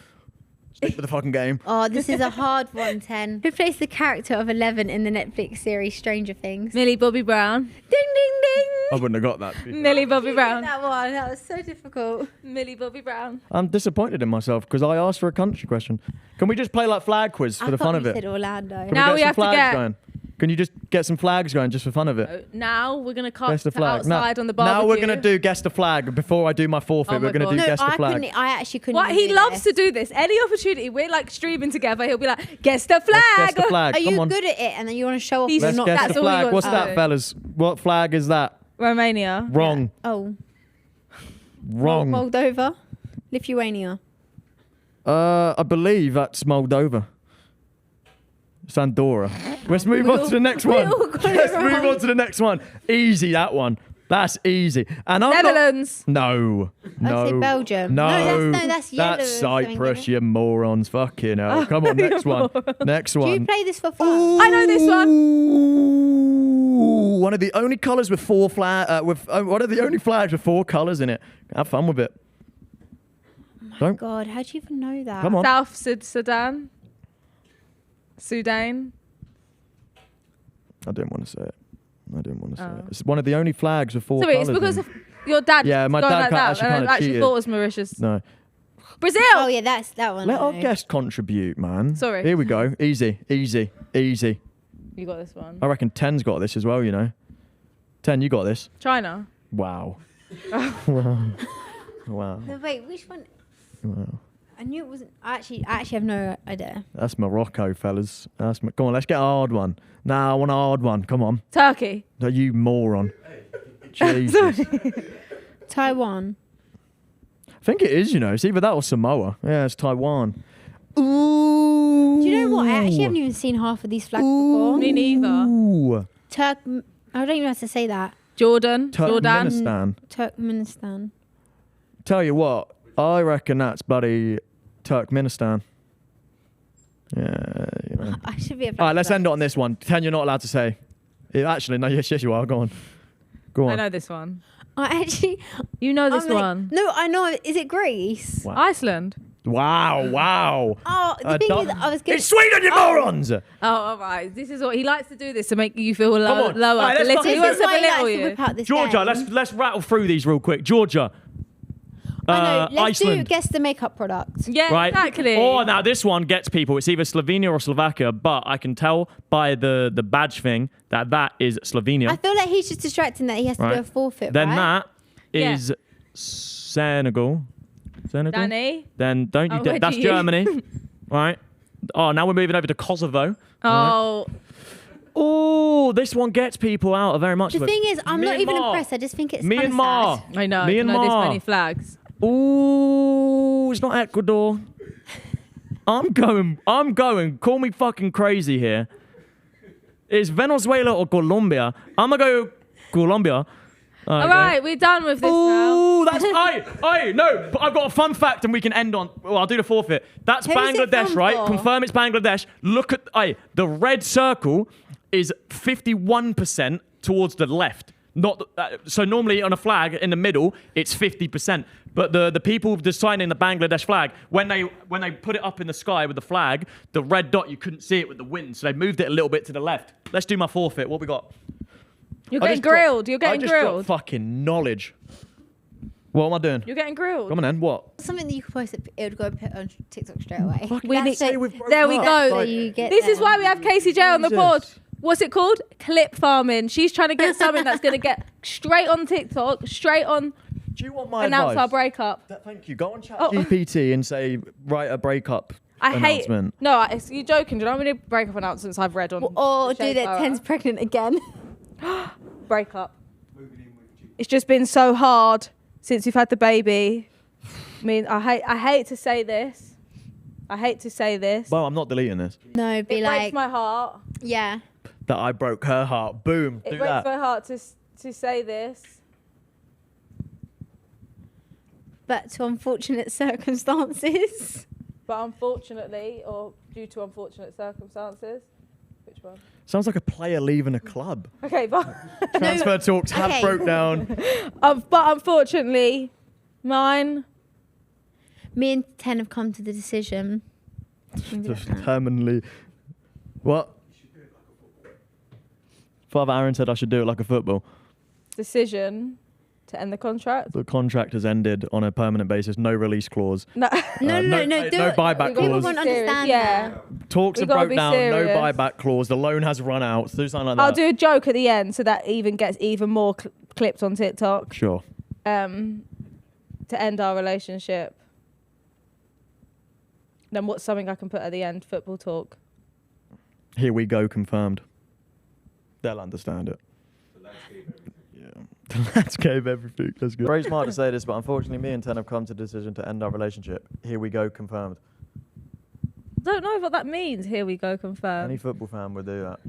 stick with the fucking game. Oh, this is a hard one, 10. Who plays the character of 11 in the Netflix series Stranger Things? Millie Bobby Brown. Ding, ding, ding. I wouldn't have got that. to be fair. Millie Bobby Brown. That one, that was so difficult. Millie Bobby Brown. I'm disappointed in myself because I asked for a country question. Can we just play like flag quiz for I the thought fun you of it? said Orlando. Can Now we we get have some to flags get- going? Can you just get some flags going just for fun of it? Now we're gonna cut Guess the to flag. outside on the barbecue. Now we're gonna do guess the flag. Before I do my forfeit, Oh my we're gonna God. do No, guess the flag. I actually couldn't. What he do loves this. to do this. Any opportunity, we're like streaming together. He'll be like, "Guess the flag." Let's guess the flag. Are Come you on. good at it? And then you want to show off? He's you're Let's not. guess That's the all he flag. wants What's to that, do. fellas? What flag is that? Romania. Wrong. Oh, Wrong. Moldova, Lithuania. I believe that's Moldova. It's Andorra. Let's move on to the next one. all got it Let's move wrong. on to the next one. Easy, that one. That's easy. And I'm not- Netherlands. No. No. I'd say Belgium. No. That's yellow. That's or something, Cyprus, isn't it? you morons. Fucking hell. Come on, next one. Next Do you one. play this for fun? I know this one. Ooh, one of the only colours with one of the only flags with 4 colours in it. Have fun with it. Don't. God, how do you even know that? Come on. South Sudan. Sudan. I didn't want to say it. Oh. It's one of the only flags with 4 Sorry, colours. it's because in of your dad. Yeah, my going dad like that, actually and kinda I actually cheated. thought it was Mauritius. No. Brazil. Oh yeah, that's that one. Let I our know. guest contribute, man. Sorry. Here we go. Easy, easy, easy. You got this one. I reckon 10's got this as well, you know. 10, you got this. China. Wow. Wow. Wow. No, wait, which one? Wow. I knew it wasn't. I actually have no idea. That's Morocco, fellas. Come on, let's get a hard one. Nah, I want a hard one. Come on. Turkey. No, you moron. Jesus. Taiwan. I think it is, you know. It's either that or Samoa. Yeah, it's Taiwan. Ooh. Do you know what? I actually haven't even seen half of these flags before. Me neither. Ooh. I don't even know how to say that. Jordan. Jordan. Turkmenistan. Turkmenistan. Tell you what, I reckon that's bloody Turkmenistan. Yeah, you know. I should be able. All right, let's end it on this one. 10, you're not allowed to say. Actually, no, yes, you are. Go on. Go I on. know this one. I actually. You know this I'm like- one. No, I know. Is it Greece? Wow. Iceland. Wow, wow. Oh, the thing is, I was good. It's Sweden, you morons! Oh, all right. This is what he likes to do. This to make you feel Come lower. on. All right, let's Belittle- fucking he This wants is to why he belittle likes to you. whip out this Georgia, game. let's rattle through these real quick. Georgia. I know. Let's do Iceland. guess the makeup product. Yeah, Right. exactly. Oh, now this one gets people. It's either Slovenia or Slovakia, but I can tell by the badge thing that is Slovenia. I feel like he's just distracting that he has to Right. do a forfeit. Then right? that is Senegal. Senegal. Danny. Then don't you? Oh, where That's do you- Germany. Right. Oh, now we're moving over to Kosovo. Oh, Oh, this one gets people out of very much. The of it. thing is, I'm not even Myanmar. impressed. I just think it's kind of Myanmar. sad. I know. I know this Myanmar. many flags. Ooh, it's not Ecuador. I'm going. Call me fucking crazy here. It's Venezuela or Colombia. I'm gonna go Colombia. All right, we're done with this now. Ooh, that's no. But I've got a fun fact, and we can end on. Well, I'll do the forfeit. That's Who's it Bangladesh, from right? for? Confirm it's Bangladesh. Look at the red circle is 51% towards the left. Not so normally on a flag in the middle it's 50%, but the people designing the Bangladesh flag when they put it up in the sky with the flag, the red dot you couldn't see it with the wind, so they moved it a little bit to the left. Let's do my forfeit. What we got? You're I getting just dropped- grilled. You're I getting just dropped grilled. fucking knowledge. What am I doing? You're getting grilled. Come on then. What? Something that you could post, it would go put on TikTok straight away. We need- say we've broken there we up. go. So you get This is there. why we have Kaci Jay on the Jesus. board. What's it called? Clip farming. She's trying to get something that's going to get straight on TikTok, straight on Do you want my announce advice? our breakup. Thank you. Go on Oh. ChatGPT and say write a breakup I hate. announcement. No, you're joking. Do you know how many breakup announcements I've read on? Or the do Shea that Borough? 10's pregnant again. Breakup. It's just been so hard since we've had the baby. I mean, I hate to say this. I hate to say this. Well, I'm not deleting this. No, be It like, breaks my heart. yeah. That I broke her heart. Boom. It Do breaks that. my heart to say this. But to unfortunate circumstances. But unfortunately, or due to unfortunate circumstances, which one? Sounds like a player leaving a club. Okay, but Transfer talks have okay. broke down. but unfortunately, mine. Me and 10 have come to the decision. Maybe Just that's that. terminally. What? Father Aaron said I should do it like a football. Decision To end the contract? The contract has ended on a permanent basis. No release clause. No. No, no buyback People clause. won't understand Yeah. that. Talks We have gotta broke be down. serious. No buyback clause. The loan has run out. Do something like that. I'll do a joke at the end so that even gets even more clipped on TikTok. Sure. To end our relationship. Then what's something I can put at the end? Football talk. Here we go. Confirmed. They'll understand it. The landscape, everything. That's good. Very smart to say this, but unfortunately, me and Ten have come to the decision to end our relationship. Here we go. Confirmed. Don't know what that means. Here we go. Any Confirmed. football fan would do that.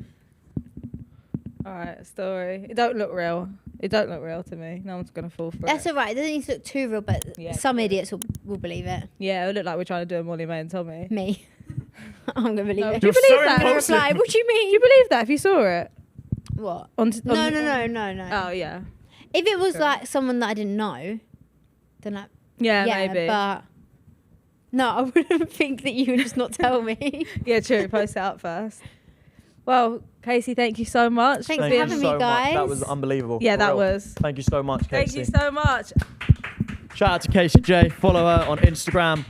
All right, story. It don't look real. It don't look real to me. No one's gonna fall for That's it. all right. It doesn't need to look too real, but Yeah, some true. idiots will believe it. Yeah, it look like we're trying to do a Molly-Mae and Tommy. Me. I'm going to believe No, it. do you You're believe so that? I'm gonna impulsive. reply, what do you Do mean? you believe that if you saw it? What? On No. Oh yeah. If it was True. like someone that I didn't know, then Yeah, yeah, maybe. but no, I wouldn't think that you would just not tell me. Yeah, true. Post it out first. Well, Kaci, thank you so much. Thanks for for being- having me, so much. guys. That was unbelievable. Yeah, For that real. was. Thank you so much, Kaci. Thank you so much. Shout out to Kaci Jay. Follow her on Instagram.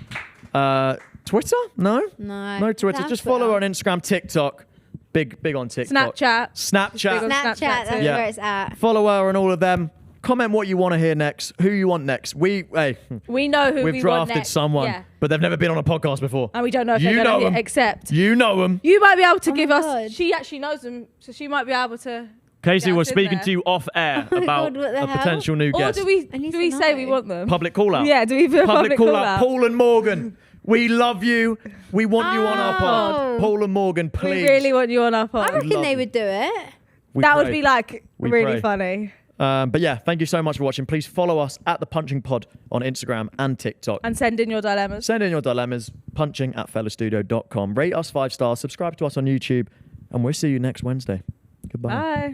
Twitter? No Twitter. That's Just follow her on Instagram, TikTok. Big on TikTok. Snapchat. Snapchat. Big on Snapchat, Snapchat that's too. Yeah. where it's at. Follow her on all of them. Comment what you want to hear next. Who you want next. We know who We've we want drafted next. someone, Yeah. but they've never been on a podcast before. And we don't know if You they're know going to them. accept. You know them. You might be able to Oh give my us. God. She actually knows them, so she might be able to. Casey Yeah, was it's in speaking there. to you off air Oh my about God, what the a hell? potential new Or guest. do we I need do to we say we know. want them? Public call out. Yeah. Do we do a public call call out. out? Paul and Morgan. We love you. We want you on our pod. Oh. Paul and Morgan, please. We really want you on our I pod. reckon love they it. would do it. We That would pray. be like We really pray. funny. But yeah, thank you so much for watching. Please follow us at the Punching Pod on Instagram and TikTok. And send in your dilemmas. Send in your dilemmas, punching@fellastudio.com. Rate us 5 stars, subscribe to us on YouTube, and we'll see you next Wednesday. Goodbye. Bye.